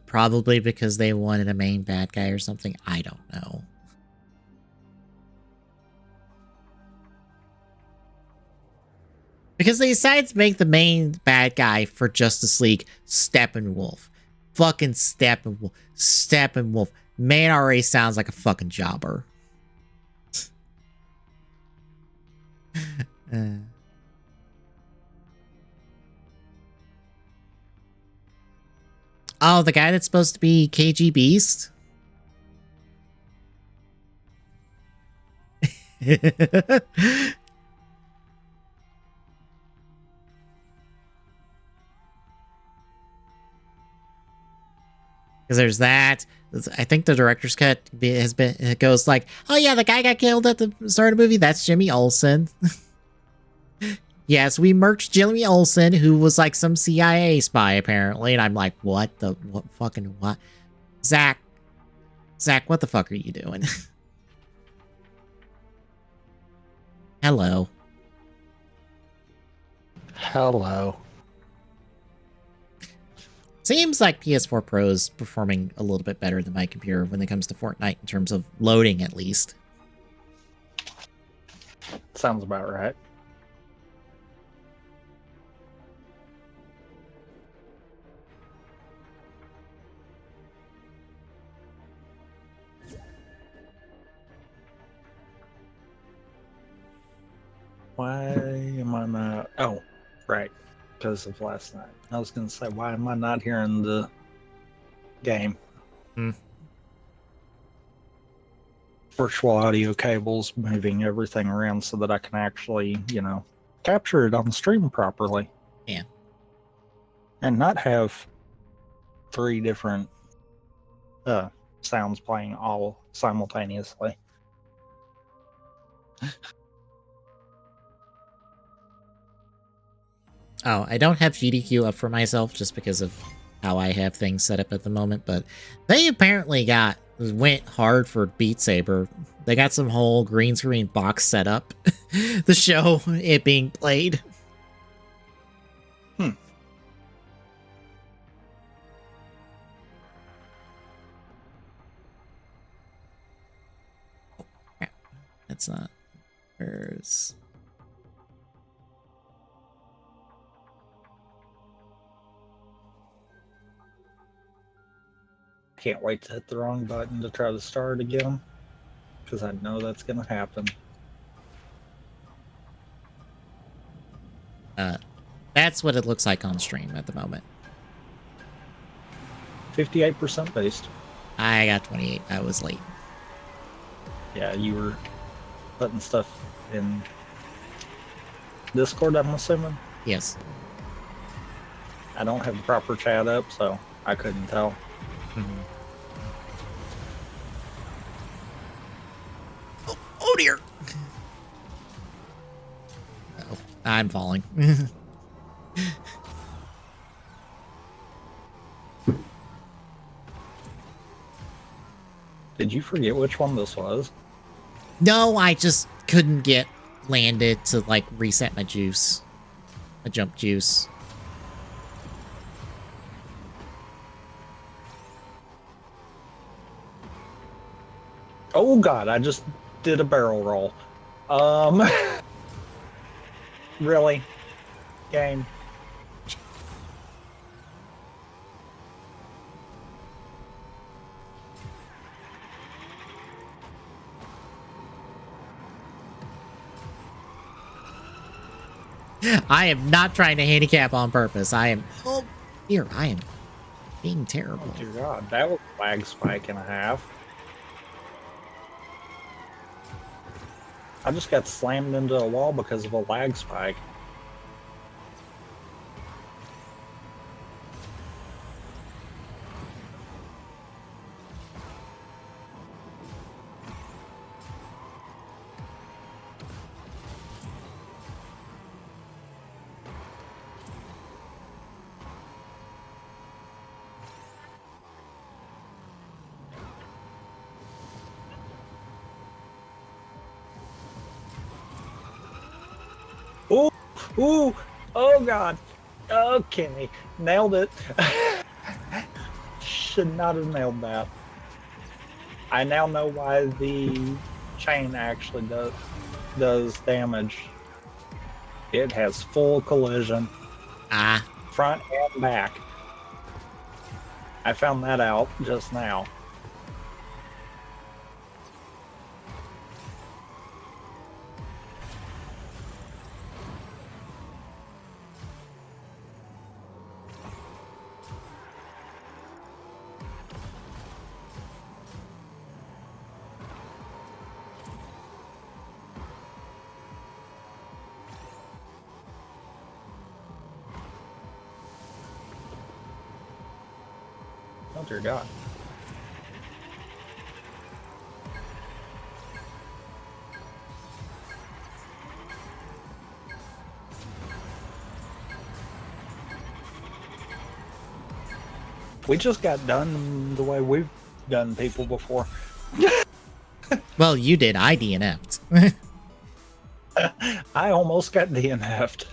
Probably because they wanted a main bad guy or something. I don't know. Because they decided to make the main bad guy for Justice League Steppenwolf. Fucking Steppenwolf. Steppenwolf. Man already sounds like a fucking jobber. Oh, the guy that's supposed to be KG Beast? Because there's that. I think the director's cut it goes like, oh yeah, the guy got killed at the start of the movie. That's Jimmy Olsen. Yes, we merged Jimmy Olsen, who was like some CIA spy apparently, and I'm like, what? Zach, what the fuck are you doing? Hello. Hello. Seems like PS4 Pro is performing a little bit better than my computer when it comes to Fortnite in terms of loading, at least. Sounds about right. Why am I not? Oh, right. Because of last night. I was going to say, why am I not hearing the game? Virtual audio cables, moving everything around so that I can actually, capture it on the stream properly. Yeah. And not have 3 different sounds playing all simultaneously. Oh, I don't have GDQ up for myself just because of how I have things set up at the moment, but they apparently went hard for Beat Saber. They got some whole green screen box set up to show it being played. Oh, crap. That's not hers. Can't wait to hit the wrong button to try to start again, because I know that's going to happen. That's what it looks like on stream at the moment. 58% based. I got 28. I was late. Yeah, you were putting stuff in Discord, I'm assuming. Yes. I don't have the proper chat up, so I couldn't tell. Mm-hmm. Oh dear. Oh, I'm falling. Did you forget which one this was? No, I just couldn't get landed to like reset my juice. My jump juice. Oh god, I just did a barrel roll. Really? Game. I am not trying to handicap on purpose. I am. Oh, dear, I am being terrible. Oh dear god, that was a lag spike and a half. I just got slammed into a wall because of a lag spike. Ooh, ooh, oh god. Okay, nailed it. Should not have nailed that. I now know why the chain actually does damage. It has full collision, Ah. front and back. I found that out just now. Oh dear god. We just got done the way we've done people before. Well, you did. I DNF'd. I almost got DNF'd.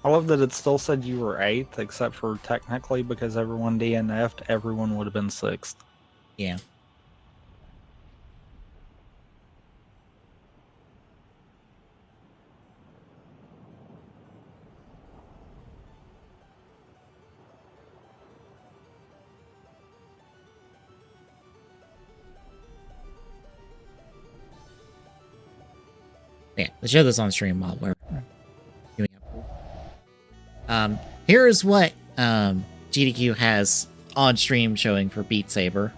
I love that it still said you were 8th, except for technically because everyone DNF'd, everyone would have been 6th. Yeah. Yeah, let's show this on stream while we're doing it. Here is what GDQ has on stream showing for Beat Saber.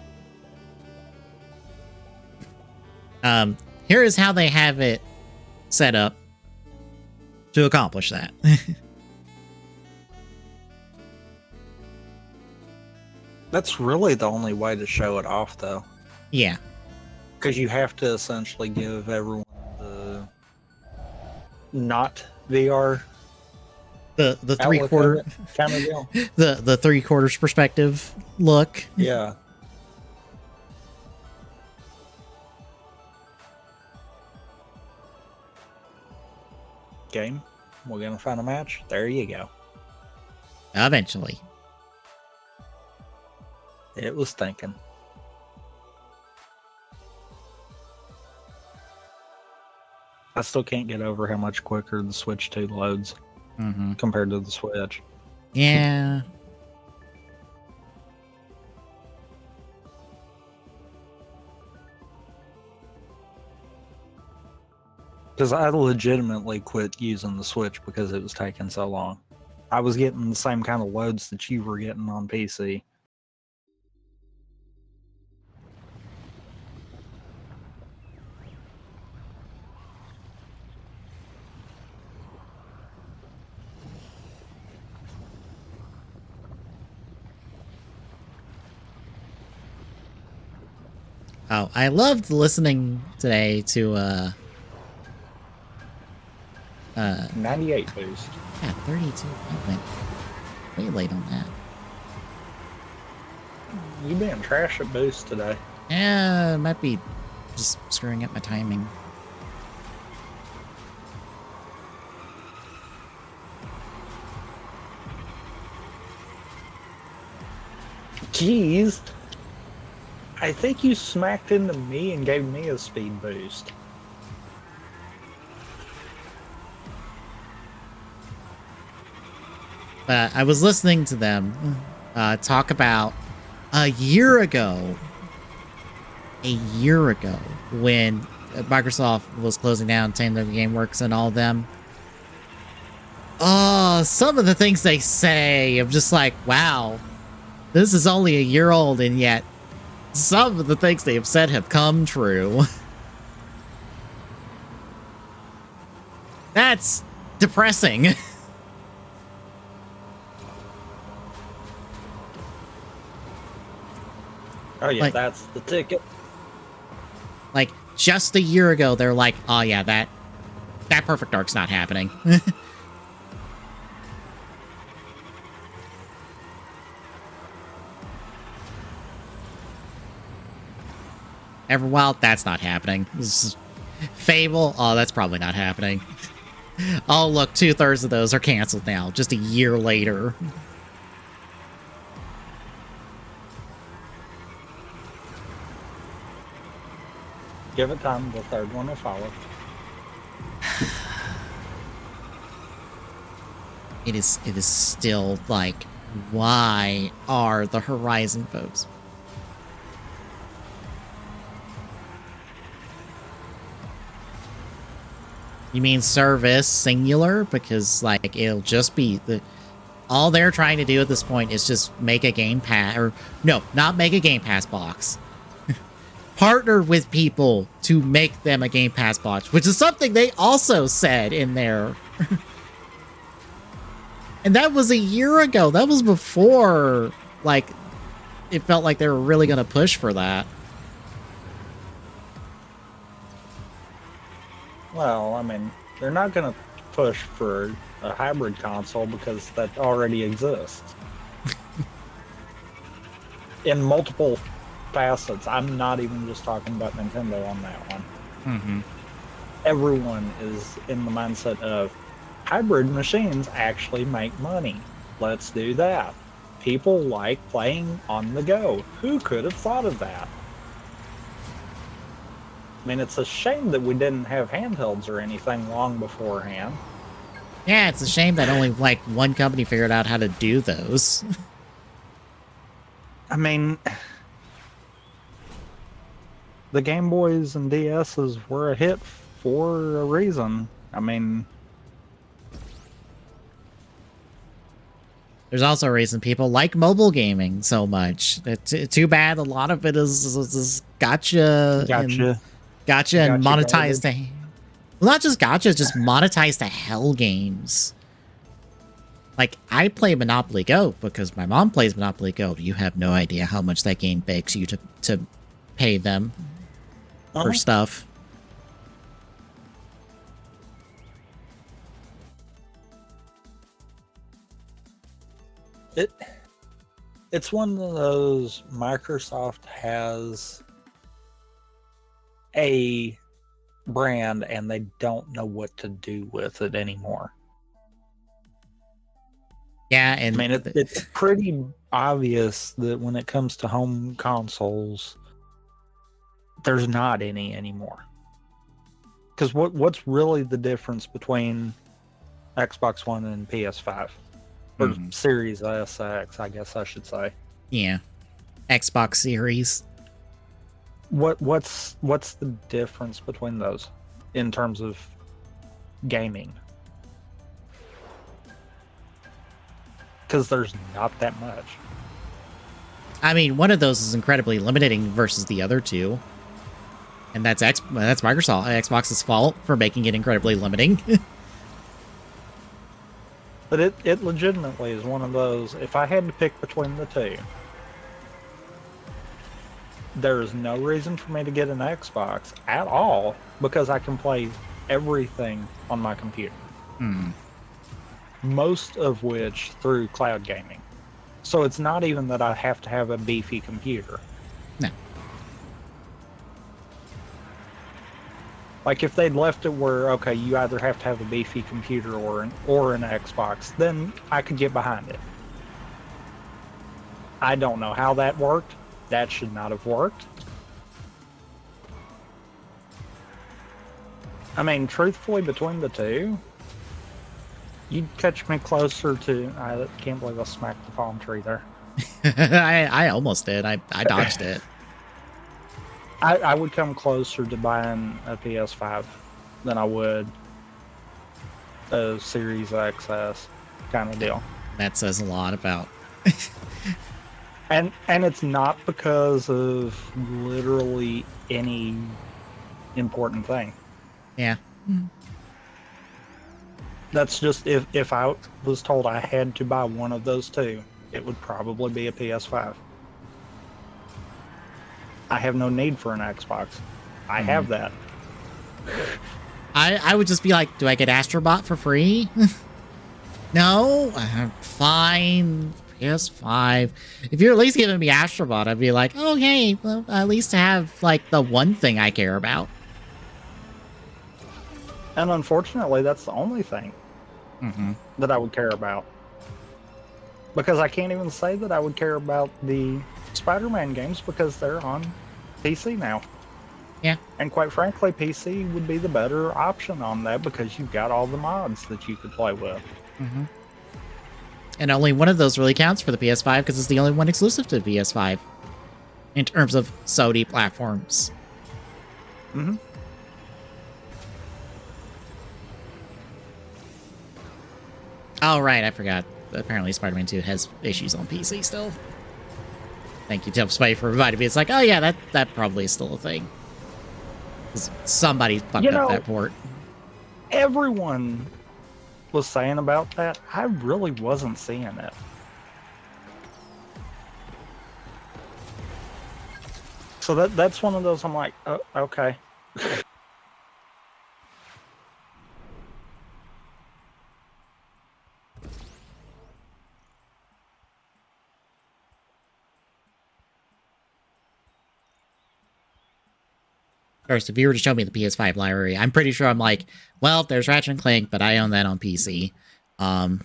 Here is how they have it set up to accomplish that. That's really the only way to show it off, though. Yeah. Because you have to essentially give everyone the not VR The three-quarter kind of deal. the three-quarters perspective look. Yeah. Game. We're gonna find a match. There you go. Eventually. It was thinking. I still can't get over how much quicker the Switch 2 loads compared to the Switch. Yeah. Because I legitimately quit using the Switch because it was taking so long. I was getting the same kind of loads that you were getting on PC. Oh, I loved listening today to 98 boost. yeah, 32. I went way late on that. You being trash at boost today. Yeah, it might be just screwing up my timing. Jeez. I think you smacked into me and gave me a speed boost. But I was listening to them talk about a year ago, when Microsoft was closing down Nintendo GameWorks and all them. Oh, some of the things they say, I'm just like, wow, this is only a year old, and yet some of the things they have said have come true. That's depressing. Oh yeah, Like- that's the ticket. Like, just a year ago, they're like, oh yeah, that Perfect Dark's not happening. Everwild, that's not happening. Fable, oh, that's probably not happening. Oh, look, 2/3 of those are canceled now, just a year later. Give it time, the third one will follow. It is still like, why are the Horizon folks? You mean service singular? Because like it'll just be all they're trying to do at this point is just make a Game Pass, or no, not make a Game Pass box. Partner with people to make them a Game Pass box, which is something they also said in there. And that was a year ago. That was before, like, it felt like they were really going to push for that. Well, I mean, they're not going to push for a hybrid console because that already exists. In multiple facets. I'm not even just talking about Nintendo on that one. Mm-hmm. Everyone is in the mindset of hybrid machines actually make money. Let's do that. People like playing on the go. Who could have thought of that? I mean, it's a shame that we didn't have handhelds or anything long beforehand. Yeah, it's a shame that only like one company figured out how to do those. I mean, the Game Boys and DSs were a hit for a reason. I mean, There's also a reason people like mobile gaming so much. It's too bad a lot of it is gotcha and monetized to, well, not just gotcha, just monetized to hell games. Like, I play Monopoly Go because my mom plays Monopoly Go. You have no idea how much that game begs you to pay them for stuff. It's one of those Microsoft has a brand and they don't know what to do with it anymore. Yeah, and I mean, it's pretty obvious that when it comes to home consoles, there's not any anymore. Because what's really the difference between Xbox One and PS5? Or Series SX, I guess I should say. Yeah. Xbox Series. What's the difference between those in terms of gaming? because there's not that much. I mean, one of those is incredibly limiting versus the other two. And that's Microsoft, Xbox's fault for making it incredibly limiting. But it legitimately is one of those, if I had to pick between the two, there is no reason for me to get an Xbox at all because I can play everything on my computer. Most of which through cloud gaming. So it's not even that I have to have a beefy computer. No. Like if they'd left it where, okay, you either have to have a beefy computer or an Xbox, then I could get behind it. I don't know how that worked. That should not have worked. I mean, truthfully, between the two, you'd catch me closer to... I can't believe I smacked the palm tree there. I almost did. I dodged it. I would come closer to buying a PS5 than I would a Series XS kind of deal. That says a lot about... And it's not because of literally any important thing. Yeah. That's just if I was told I had to buy one of those two, it would probably be a PS5. I have no need for an Xbox. I have that. I would just be like, do I get Astrobot for free? No? Fine. PS5. If you're at least giving me Astrobot, I'd be like, okay, well, at least to have, like, the one thing I care about. And unfortunately, that's the only thing that I would care about. Because I can't even say that I would care about the Spider-Man games because they're on PC now. Yeah. And quite frankly, PC would be the better option on that because you've got all the mods that you could play with. And only one of those really counts for the PS5 because it's the only one exclusive to PS5 in terms of Sony platforms. Oh, right, I forgot. Apparently Spider-Man 2 has issues on PC still. Thank you, Topspy, for reminding me. It's like, oh yeah, that probably is still a thing. 'Cause somebody fucked up that port. Everyone was saying about that. I really wasn't seeing it. So that's one of those I'm like, oh, okay. First, if you were to show me the PS5 library, I'm pretty sure I'm like, well, there's Ratchet and Clank, but I own that on PC. I'm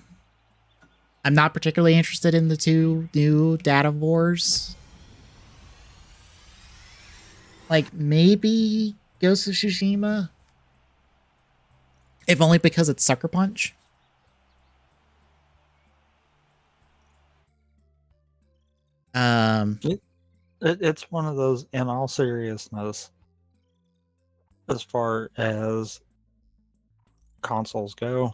not particularly interested in the two new Data Wars. Like, maybe Ghost of Tsushima? If only because it's Sucker Punch. It's one of those, in all seriousness, as far as consoles go,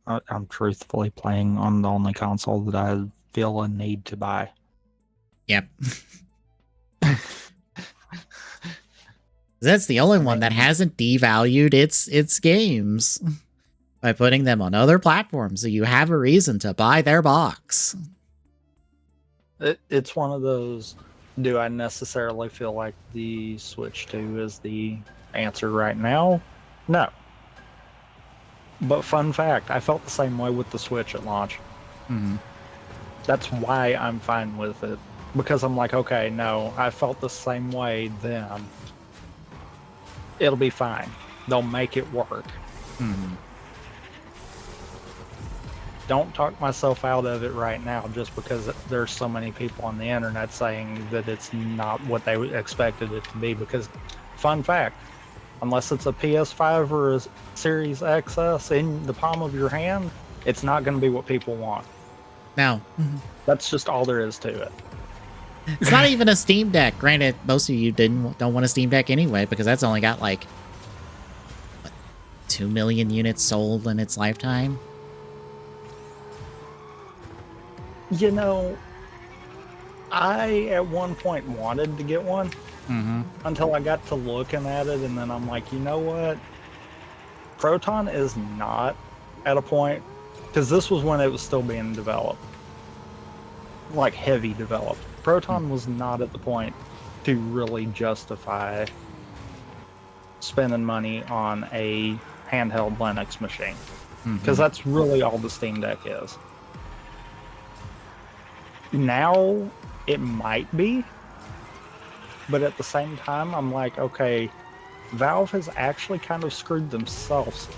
I'm truthfully playing on the only console that I feel a need to buy. Yep. That's the only one that hasn't devalued its games by putting them on other platforms, so you have a reason to buy their box. It's one of those, do I necessarily feel like the Switch 2 is the answer right now? No. But fun fact, I felt the same way with the Switch at launch. That's why I'm fine with it. Because I'm like, okay, no, I felt the same way then. It'll be fine. They'll make it work. Don't talk myself out of it right now just because there's so many people on the internet saying that it's not what they expected it to be. Because, fun fact, unless it's a PS5 or a Series XS in the palm of your hand, it's not going to be what people want. Now, That's just all there is to it. it's not even a Steam Deck. Granted, most of you don't want a Steam Deck anyway, because that's only got like, what, 2 million units sold in its lifetime. You know, I at one point wanted to get one until I got to looking at it, and then I'm like, you know what? Proton is not at a point, because this was when it was still being developed, like heavy developed. Proton was not at the point to really justify spending money on a handheld Linux machine, because that's really all the Steam Deck is. Now it might be, but at the same time, I'm like, okay, Valve has actually kind of screwed themselves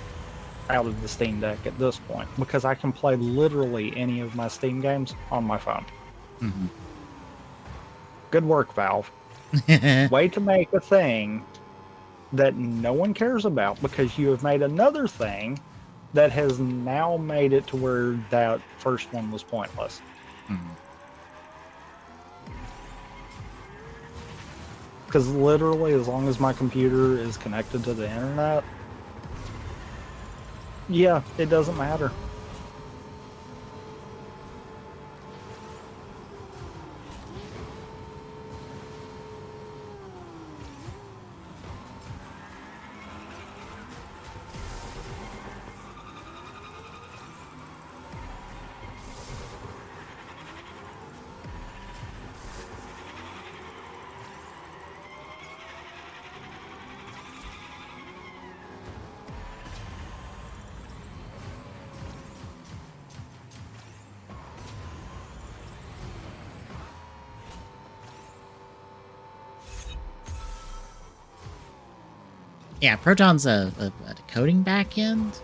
out of the Steam Deck at this point, because I can play literally any of my Steam games on my phone. Good work, Valve. Way to make a thing that no one cares about, because you have made another thing that has now made it to where that first one was pointless. Because literally, as long as my computer is connected to the internet, yeah, it doesn't matter. Yeah, Proton's a coding backend.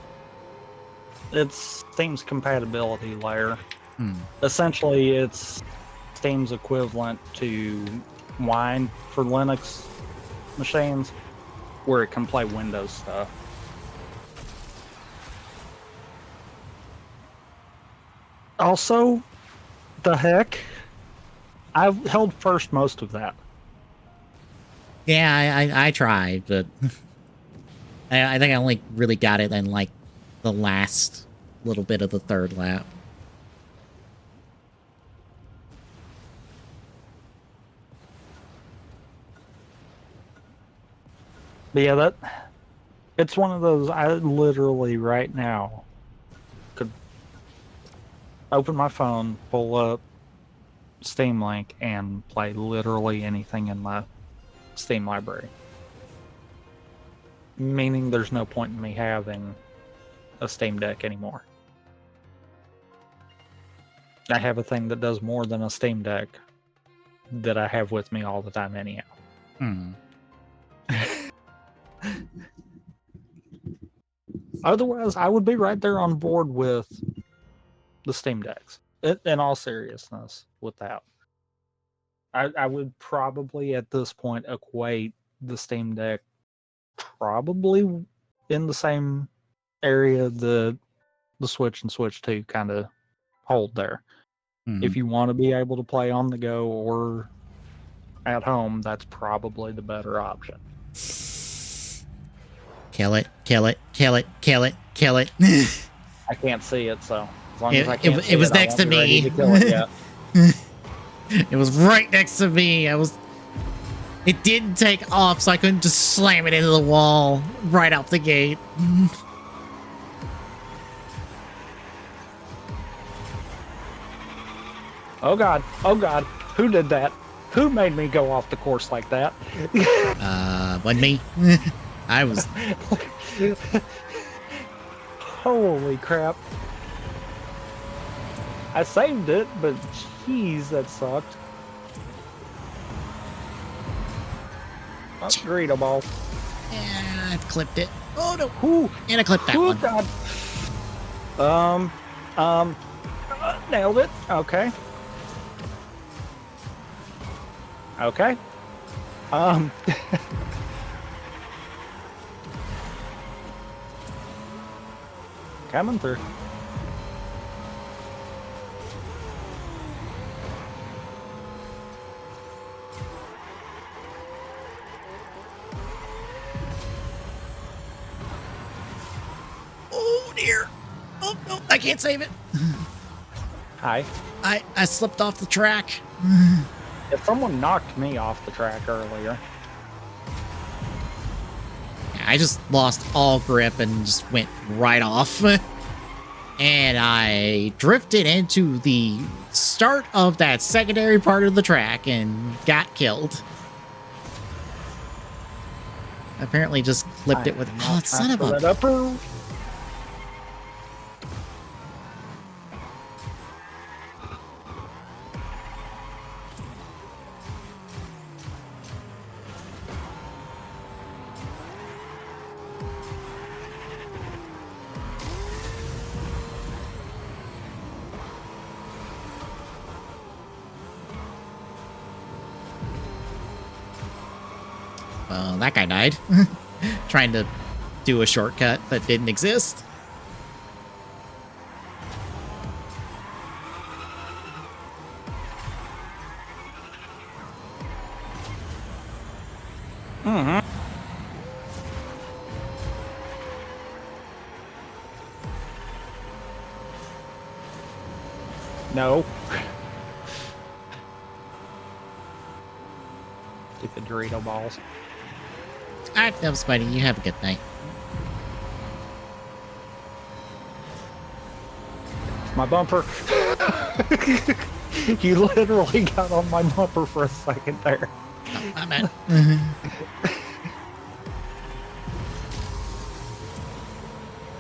It's Steam's compatibility layer. Essentially, it's Steam's equivalent to Wine for Linux machines, where it can play Windows stuff. Also, the heck, I've held first most of that. Yeah, I tried, but I think I only really got it in like the last little bit of the third lap. But yeah, it's one of those, I literally right now could open my phone, pull up Steam Link, and play literally anything in my Steam library. Meaning there's no point in me having a Steam Deck anymore. I have a thing that does more than a Steam Deck that I have with me all the time anyhow. Otherwise, I would be right there on board with the Steam Decks. In all seriousness, with that. I would probably at this point equate the Steam Deck probably in the same area the Switch and Switch 2 kind of hold there. If you want to be able to play on the go or at home, that's probably the better option. Kill it, kill it, kill it, kill it, kill it. I can't see it, so as long as I can't see it was next to me. To kill it yet. It was right next to me. It didn't take off, so I couldn't just slam it into the wall right out the gate. Oh god, who did that? Who made me go off the course like that? Wasn't me. I was. Holy crap. I saved it, but jeez, that sucked. Oh, Dorito ball. Yeah, I clipped it. Oh no. Ooh. And I clipped that one. God. Nailed it. Okay. Okay. Coming through. Oh dear. Oh no, I can't save it. Hi. I slipped off the track. If someone knocked me off the track earlier. I just lost all grip and just went right off. And I drifted into the start of that secondary part of the track and got killed. Apparently just clipped it with... Oh, son of a... That upper. That guy died. Trying to do a shortcut that didn't exist. Mm-hmm. No. Stupid Dorito balls. Alright, that was Spidey. You have a good night. My bumper. You literally got on my bumper for a second there. Oh, my bad.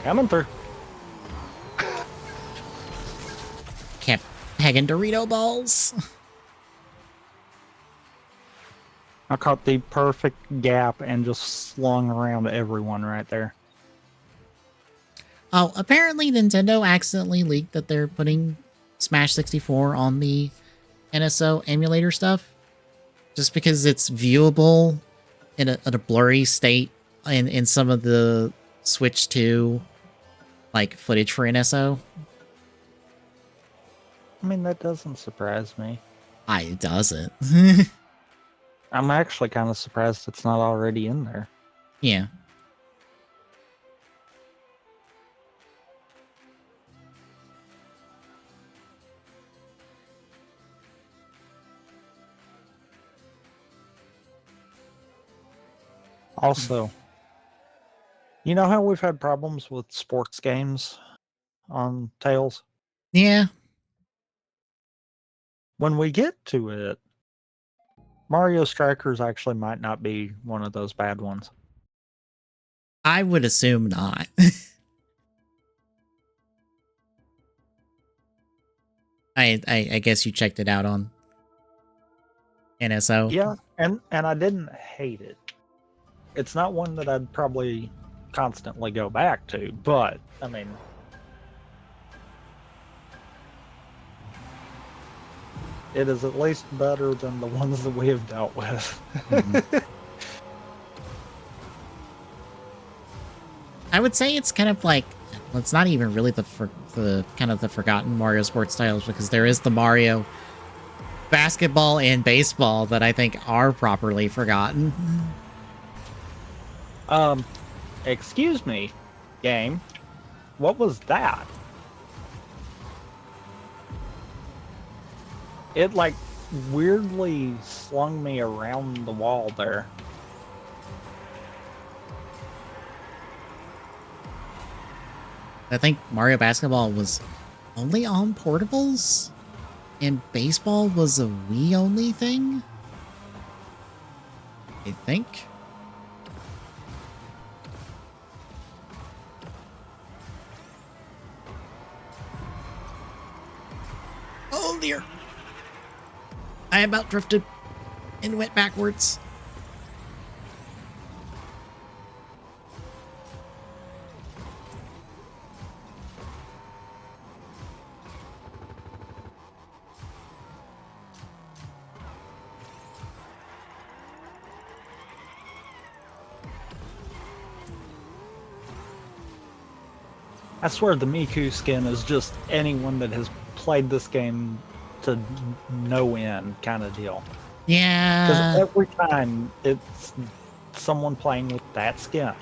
Coming through. Kept pegging Dorito balls. I caught the perfect gap and just slung around everyone right there. Oh, apparently Nintendo accidentally leaked that they're putting Smash 64 on the NSO emulator stuff. Just because it's viewable in a blurry state in some of the Switch 2 like footage for NSO. I mean, that doesn't surprise me. It doesn't. I'm actually kind of surprised it's not already in there. Yeah. Also, you know how we've had problems with sports games on Tails? Yeah. When we get to it, Mario Strikers actually might not be one of those bad ones. I would assume not. I guess you checked it out on NSO. Yeah, and I didn't hate it. It's not one that I'd probably constantly go back to, but I mean, it is at least better than the ones that we have dealt with. Mm-hmm. I would say it's kind of like, well, it's not even really the kind of the forgotten Mario sports titles, because there is the Mario basketball and baseball that I think are properly forgotten. Excuse me, game. What was that? It like weirdly slung me around the wall there. I think Mario basketball was only on portables, and baseball was a Wii only thing. I think. Oh dear. I about drifted and went backwards. I swear the Miku skin is just anyone that has played this game to no end kind of deal. Yeah. Because every time it's someone playing with that skin.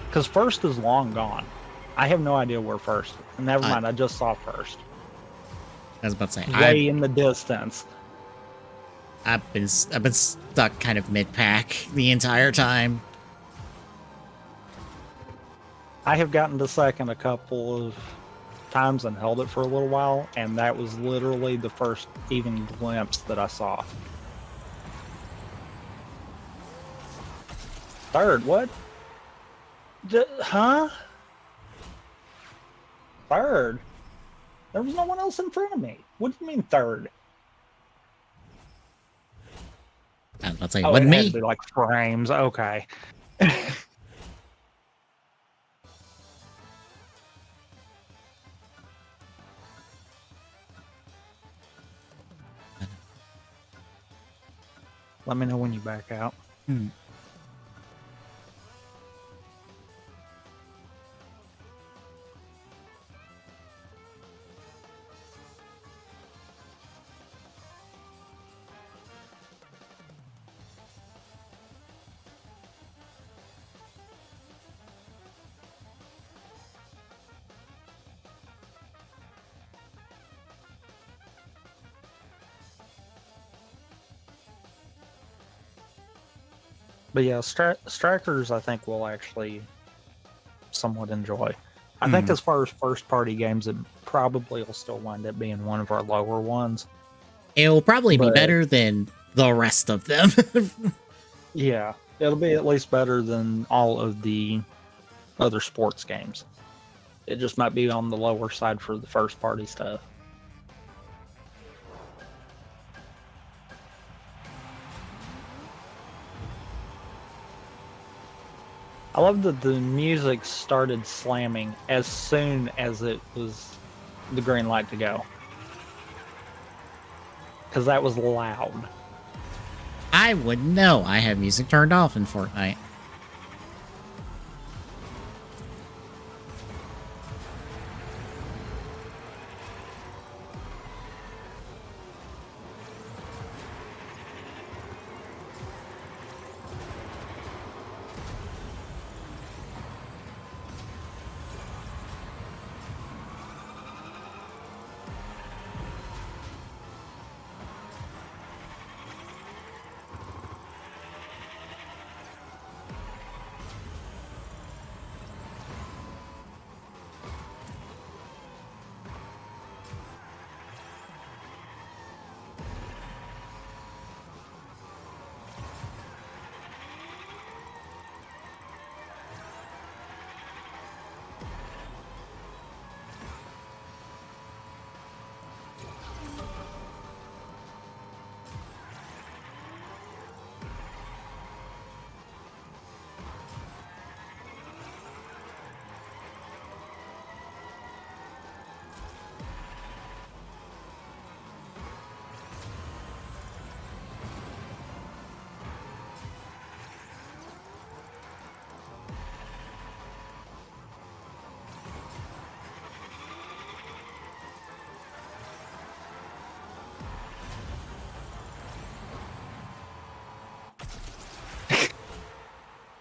Because first is long gone. I have no idea where first. Never mind, I just saw first. I was about to say way in the distance. I've been stuck kind of mid pack the entire time. I have gotten to second a couple of times and held it for a little while, and that was literally the first even glimpse that I saw. Third, what? Huh? Third? There was no one else in front of me. What do you mean third? I was about to say, Oh, wasn't it had me. to be like frames. Okay. Let me know when you back out. But yeah, Strikers I think we'll actually somewhat enjoy. I think as far as first party games, it probably will still wind up being one of our lower ones. It'll probably be But- better than the rest of them. Yeah, it'll be at least better than all of the other sports games. It just might be on the lower side for the first party stuff. I love that the music started slamming as soon as it was the green light to go. Because that was loud. I wouldn't know. I have music turned off in Fortnite.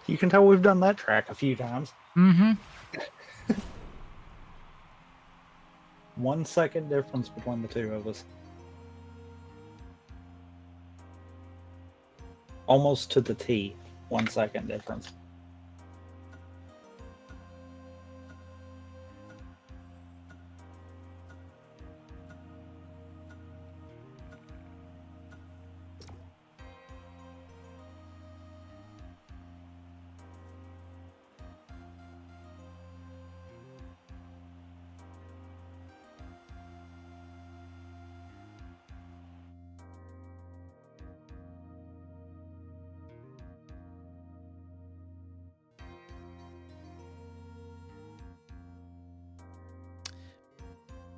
You can tell we've done that track a few times. Mm-hmm. 1 second difference between the two of us. Almost to the T. 1 second difference.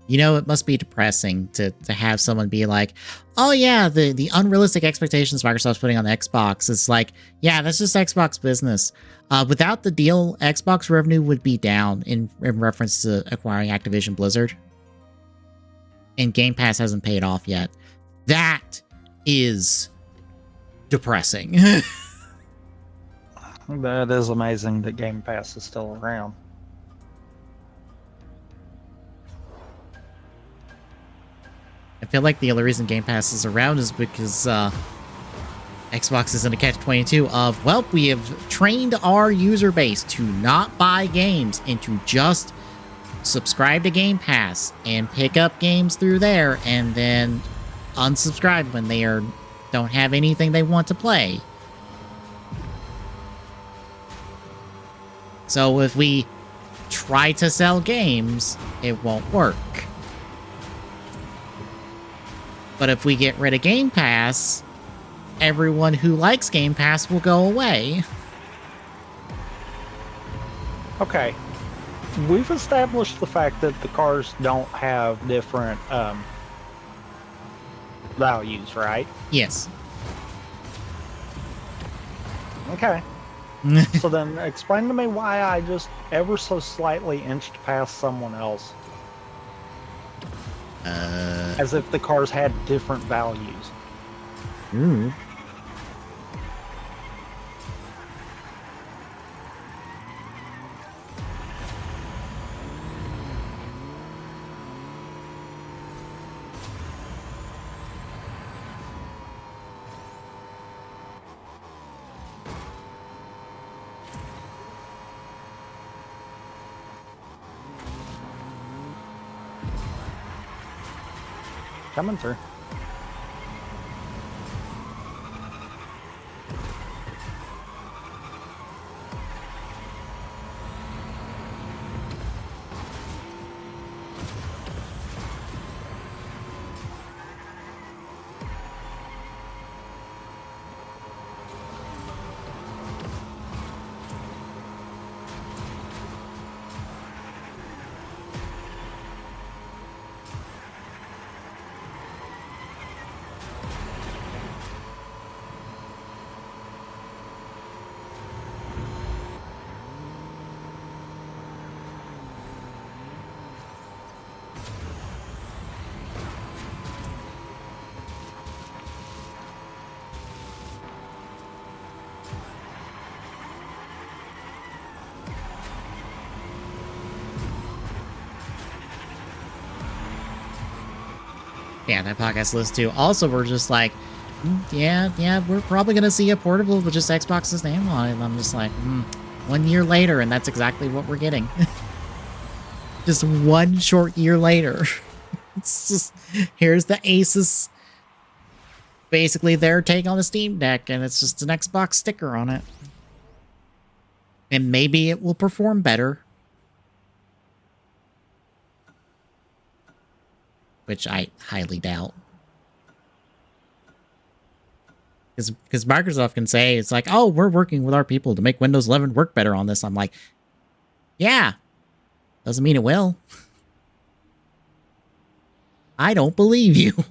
You know, it must be depressing to have someone be like, oh yeah, the unrealistic expectations Microsoft's putting on the Xbox. It's like, yeah, that's just Xbox business. Without the deal, Xbox revenue would be down in reference to acquiring Activision Blizzard. And Game Pass hasn't paid off yet. That is depressing. That is amazing that Game Pass is still around. I feel like the only reason Game Pass is around is because Xbox is in a catch-22 of, well, we have trained our user base to not buy games and to just subscribe to Game Pass and pick up games through there and then unsubscribe when they don't have anything they want to play. So if we try to sell games, it won't work. But if we get rid of Game Pass, everyone who likes Game Pass will go away. Okay. We've established the fact that the cars don't have different values, right? Yes. Okay. So then explain to me why I just ever so slightly inched past someone else. As if the cars had different values. Ooh. Coming through. Yeah, that podcast list too. Also, we're just like, yeah, we're probably gonna see a portable with just Xbox's name on it. And I'm just like, 1 year later, and that's exactly what we're getting. Just 1 short year later. It's just, here's the Asus, basically their take on the Steam Deck, and it's just an Xbox sticker on it. And maybe it will perform better. Which I highly doubt. Because Microsoft can say, it's like, oh, we're working with our people to make Windows 11 work better on this. I'm like, yeah, doesn't mean it will. I don't believe you.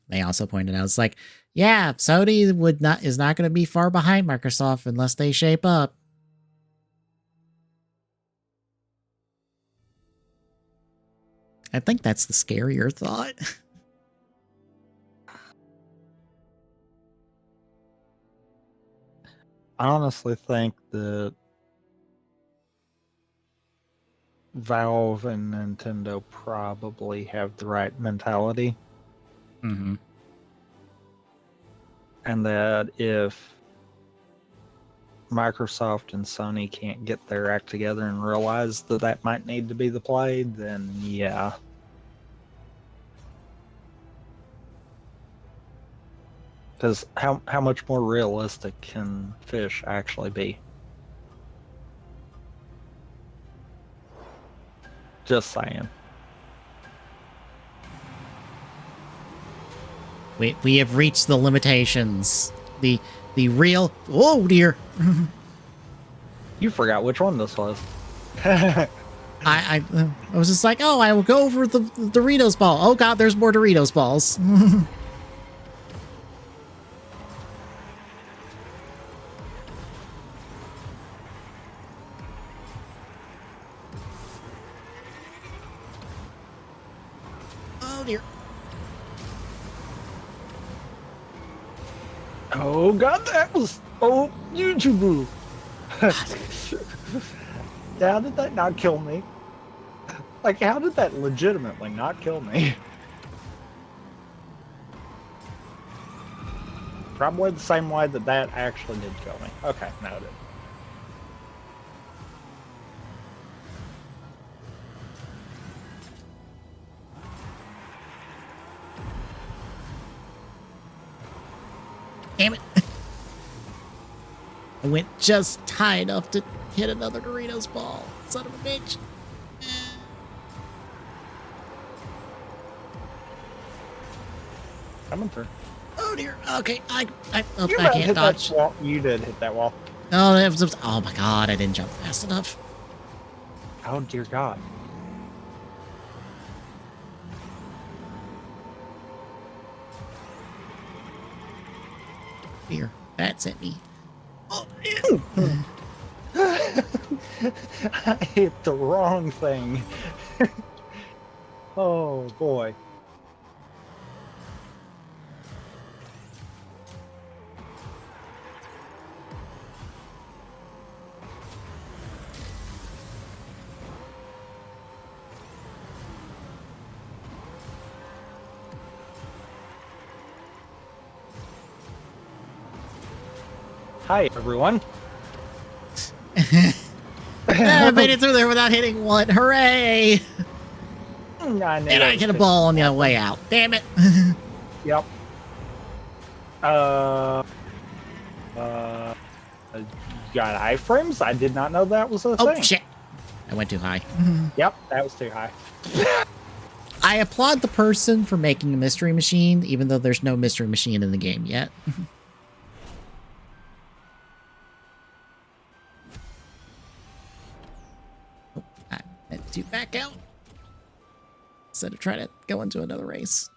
They also pointed out, it's like, yeah, Sony is not going to be far behind Microsoft unless they shape up. I think that's the scarier thought. I honestly think that Valve and Nintendo probably have the right mentality. Mm-hmm. And that if Microsoft and Sony can't get their act together and realize that that might need to be the play, then yeah. Because how much more realistic can fish actually be? Just saying. We have reached the limitations. The real... Oh, dear. You forgot which one this was. I was just like, oh, I will go over the Doritos ball. Oh, God, there's more Doritos balls. dear. Oh god, that was YouTube. How did that not kill me? Like, how did that legitimately not kill me? Probably the same way that actually did kill me. Okay, no, it didn't. Damn it. I went just high enough to hit another Doritos ball. Son of a bitch. Coming through. Oh dear. Okay, I You can't hit dodge. that wall. You did hit that wall. No, oh my god, I didn't jump fast enough. Oh dear God. Here, that's at me. Oh, I hit the wrong thing. Oh boy. Hi everyone. I made it through there without hitting one. Hooray! I knew And that I was hit a gonna ball on the happen. way out. Damn it. Yep. You got iframes? I did not know that was a Oh, thing. shit. I went too high. Yep, that was too high. I applaud the person for making a mystery machine, even though there's no mystery machine in the game yet. Oh, I meant to back out instead of trying to go into another race.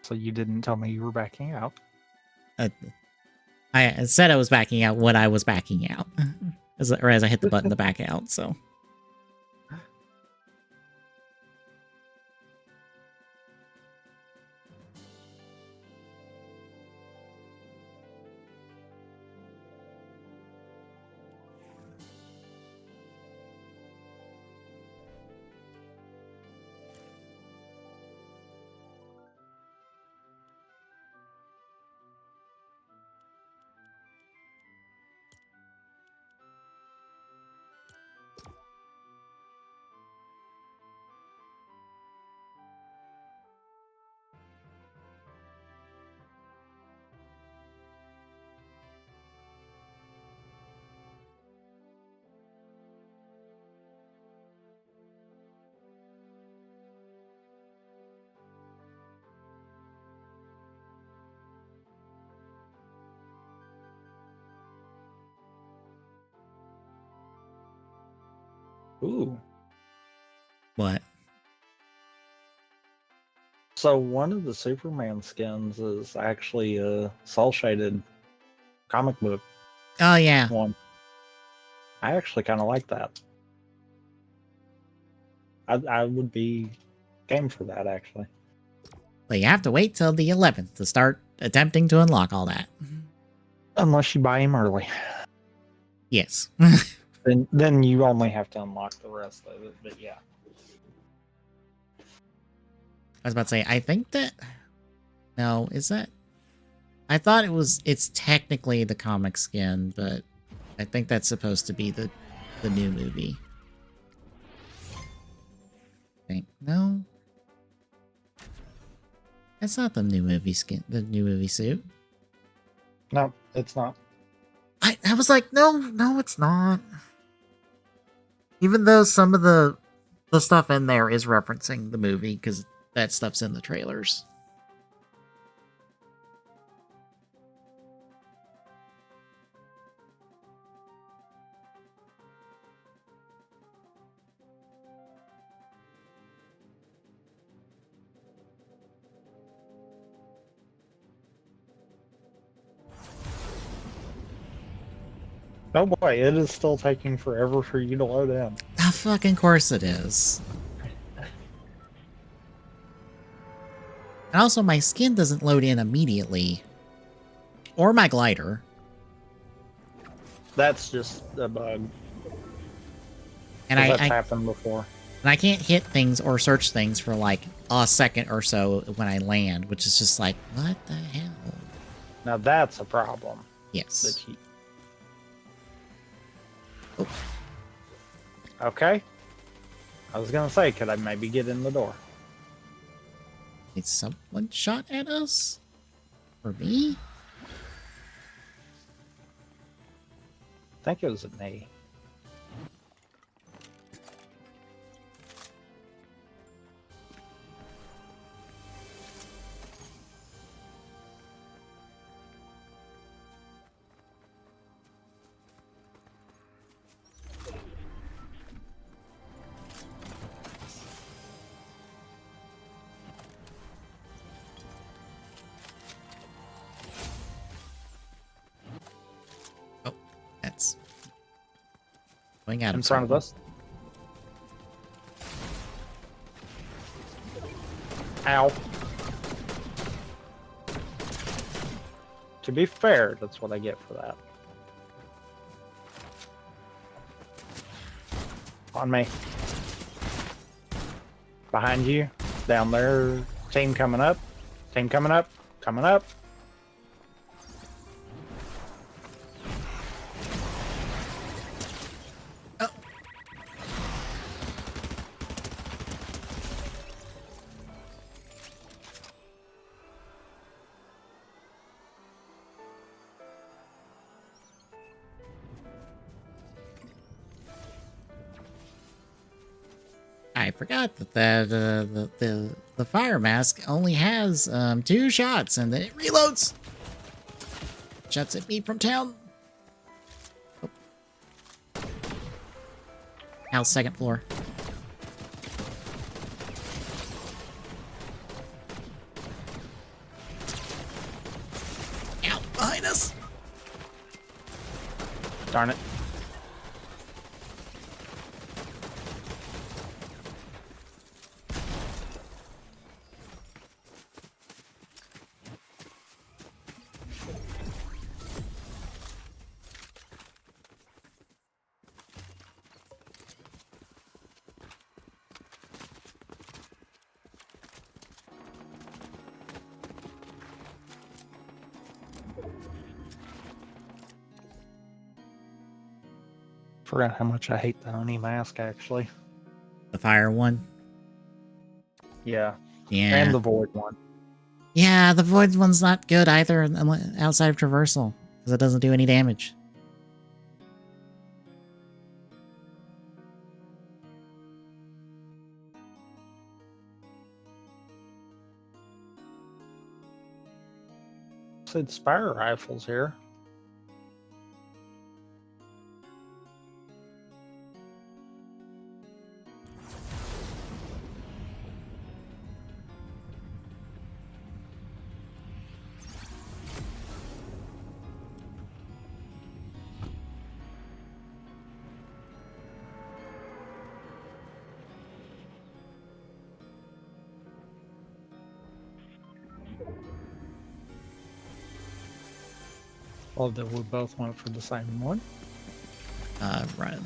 So you didn't tell me you were backing out. I said I was backing out when I was backing out. As I hit the button to back out, so. Ooh. What? So one of the Superman skins is actually a cel shaded comic book Oh, yeah. one. I actually kind of like that. I would be game for that actually. But you have to wait till the 11th to start attempting to unlock all that. Unless you buy him early. Yes. Then you only have to unlock the rest of it, but yeah. I was about to say, I think that... No, is that... I thought it's technically the comic skin, but I think that's supposed to be the new movie. No? That's not the new movie skin, the new movie suit. No, it's not. I was like, no, it's not. Even though some of the stuff in there is referencing the movie, because that stuff's in the trailers. Oh boy, it is still taking forever for you to load in. Ah, fucking course it is. And also, my skin doesn't load in immediately. Or my glider. That's just a bug. And That's happened before. And I can't hit things or search things for like a second or so when I land, which is just like, what the hell? Now that's a problem. Yes. Oh. Okay. I was gonna say, could I maybe get in the door? Did someone shot at us? For me? I think it was at me. Oh, that's going out in front of us. Ow. To be fair, that's what I get for that. On me. Behind you. Down there. Team coming up. Team coming up. Coming up. Oh. I forgot that the fire mask only has 2 shots and then it reloads. Shots at me from town. Oh. House 2nd floor. Ow, behind us. Darn it. Forgot how much I hate the Oni mask, actually. The fire one? Yeah. Yeah. And the void one. Yeah, the void one's not good either outside of traversal, because it doesn't do any damage. Said Spire rifles here. Well, that we both went for the same one.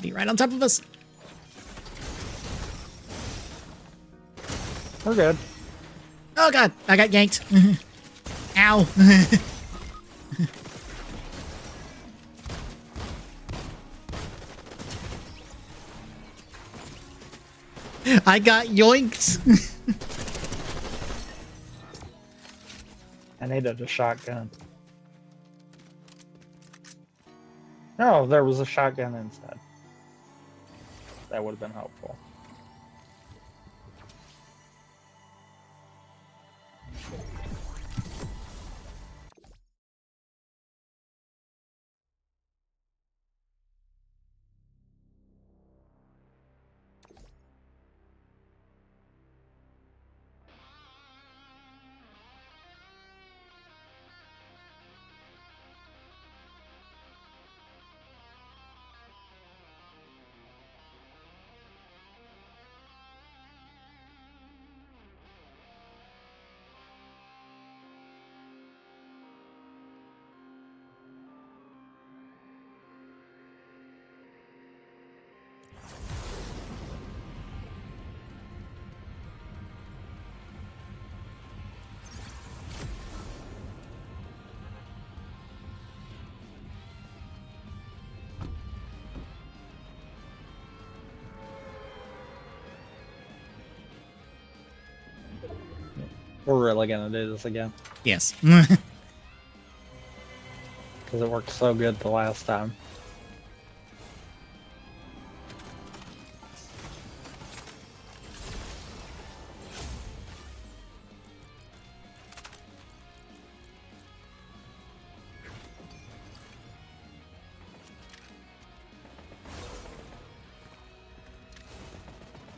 Be right on top of us. We're good. Oh god, I got yanked. Ow. I got yoinked. I needed a shotgun. No, there was a shotgun inside. That would have been helpful. We're really gonna do this again Yes. because it worked so good the last time.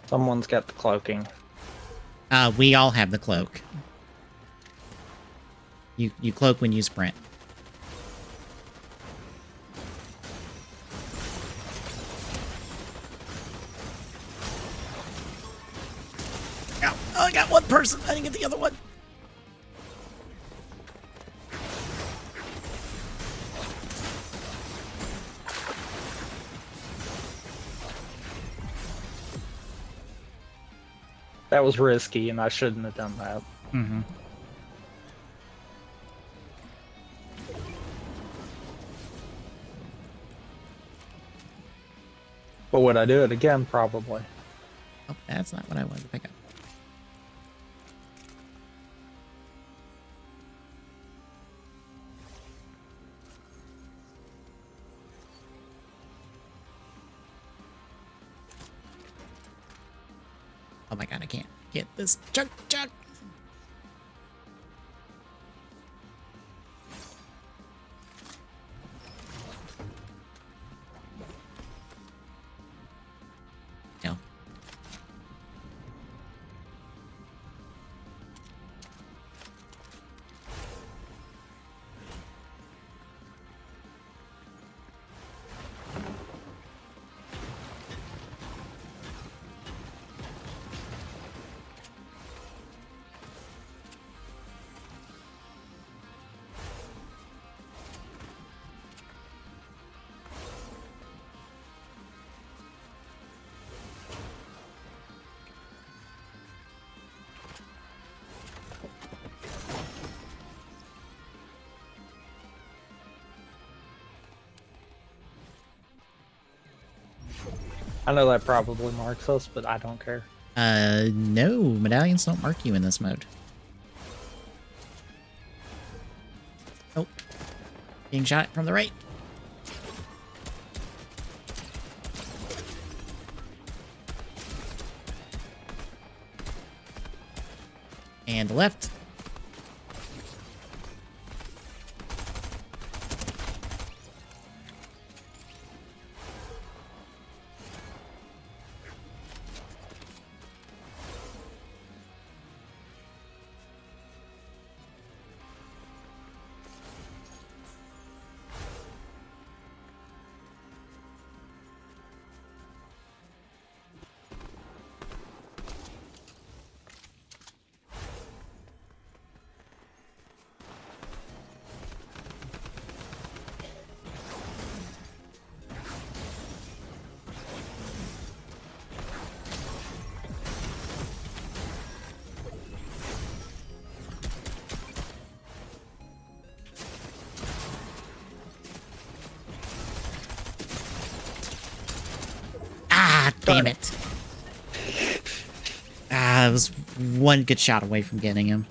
Someone's got the cloaking. We all have the cloak. You cloak when you sprint. Ow. Oh, I got one person. I didn't get the other one. That was risky, and I shouldn't have done that. Mm-hmm. But would I do it again? Probably. Oh, that's not what I wanted to pick up. Oh my god, I can't get this chunk. No. I know that probably marks us, but I don't care. No, medallions don't mark you in this mode. Oh, being shot from the right. And the left. Ah, damn it. Ah, I was one good shot away from getting him.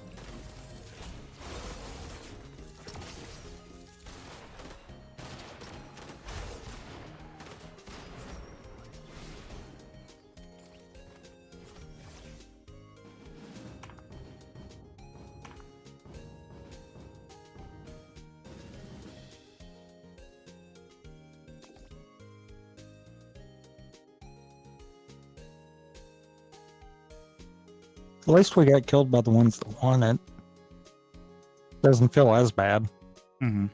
At least we got killed by the ones that want it. Doesn't feel as bad. Mm-hmm.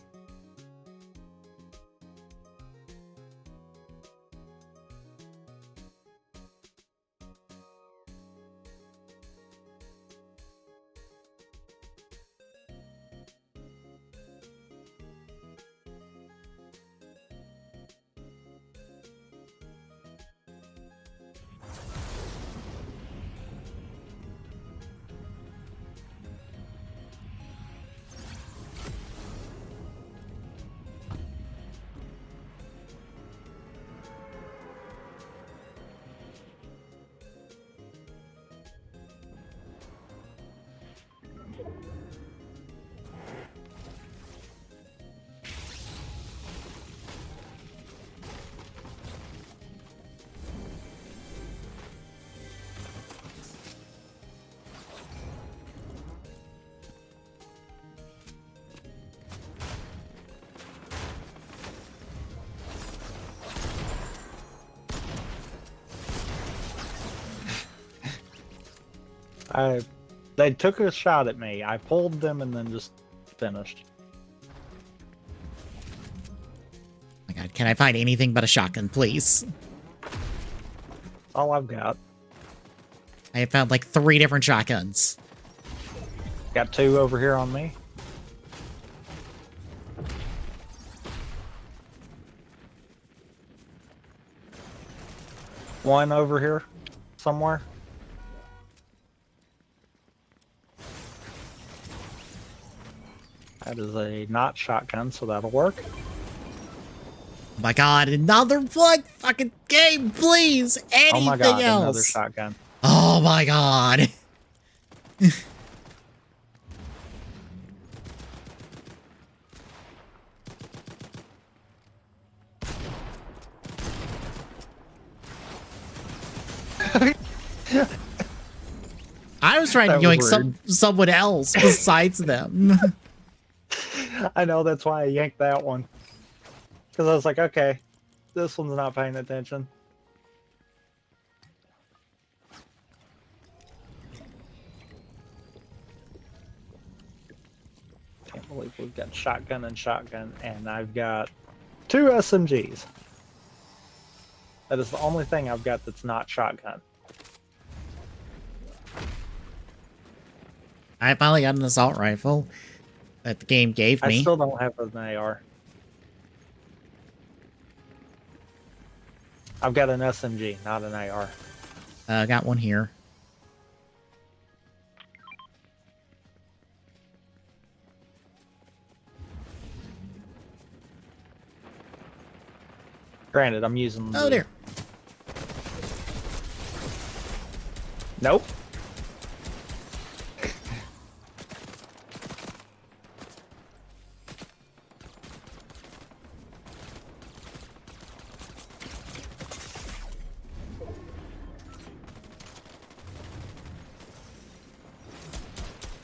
They took a shot at me. I pulled them and then just finished. My God, can I find anything but a shotgun, please? All I've got. I have found like 3 different shotguns. Got 2 over here on me. One over here somewhere. That is a not shotgun, so that'll work. Oh my God, another one fucking game, please. Anything Oh my god, else? another shotgun. Oh my God. I was trying to yoink someone else besides them. I know, that's why I yanked that one. Because I was like, okay, this one's not paying attention. Can't believe we've got shotgun, and I've got 2 SMGs. That is the only thing I've got that's not shotgun. I finally got an assault rifle that the game gave me. I still don't have an AR. I've got an SMG, not an AR. I got one here. Granted, I'm using. Oh dear. Nope.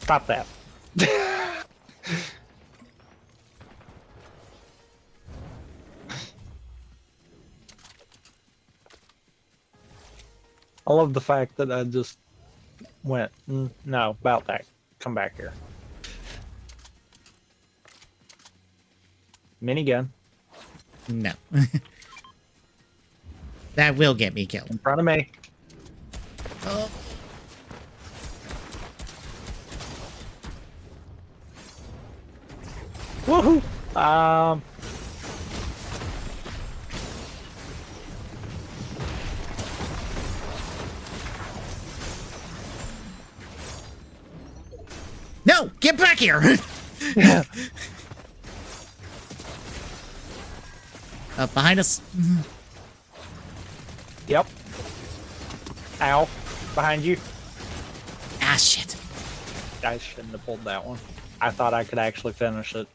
Stop that. I love the fact that I just went, no, about that. Come back here. Minigun. No. That will get me killed. In front of me. Oh. Woohoo! No! Get back here! Behind us. Yep. Ow. Behind you. Ah, shit. I shouldn't have pulled that one. I thought I could actually finish it.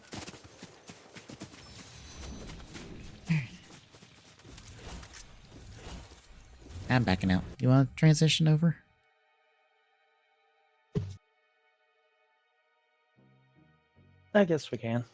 I'm backing out. You want to transition over? I guess we can.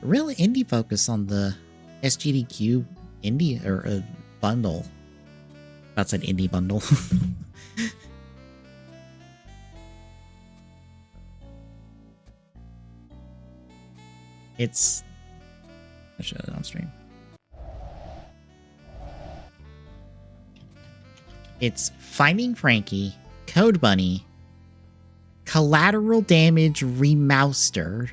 real indie focus on the SGDQ indie or bundle. That's an indie bundle. It's. I'll show it on stream. It's Finding Frankie, Code Bunny, Collateral Damage Remastered,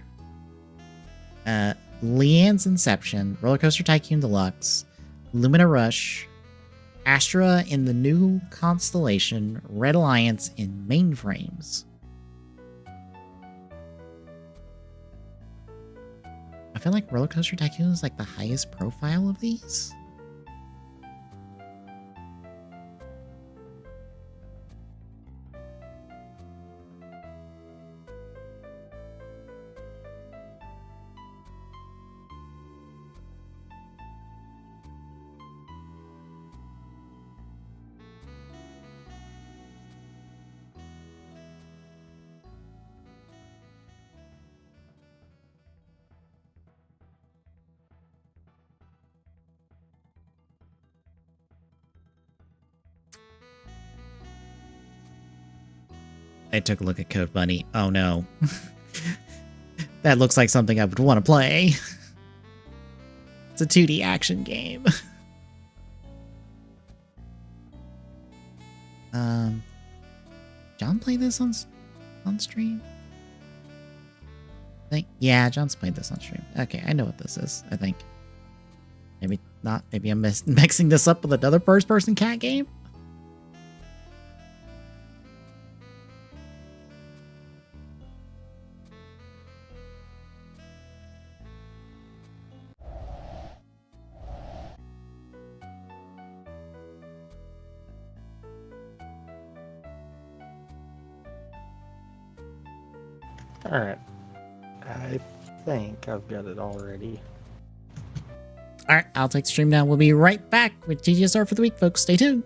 Leanne's Inception, Roller Coaster Tycoon Deluxe, Lumina Rush, Astra in the New Constellation, Red Alliance in Mainframes. I feel like Roller Coaster Tycoon is like the highest profile of these. I took a look at Code Bunny. Oh no. That looks like something I would want to play. It's a 2D action game. John played this on stream? I think, yeah, John's played this on stream. Okay, I know what this is, I think. Maybe not. Maybe I'm mixing this up with another first-person cat game? Alright. I think I've got it already. Alright, I'll take the stream now. We'll be right back with TGSR for the week, folks. Stay tuned.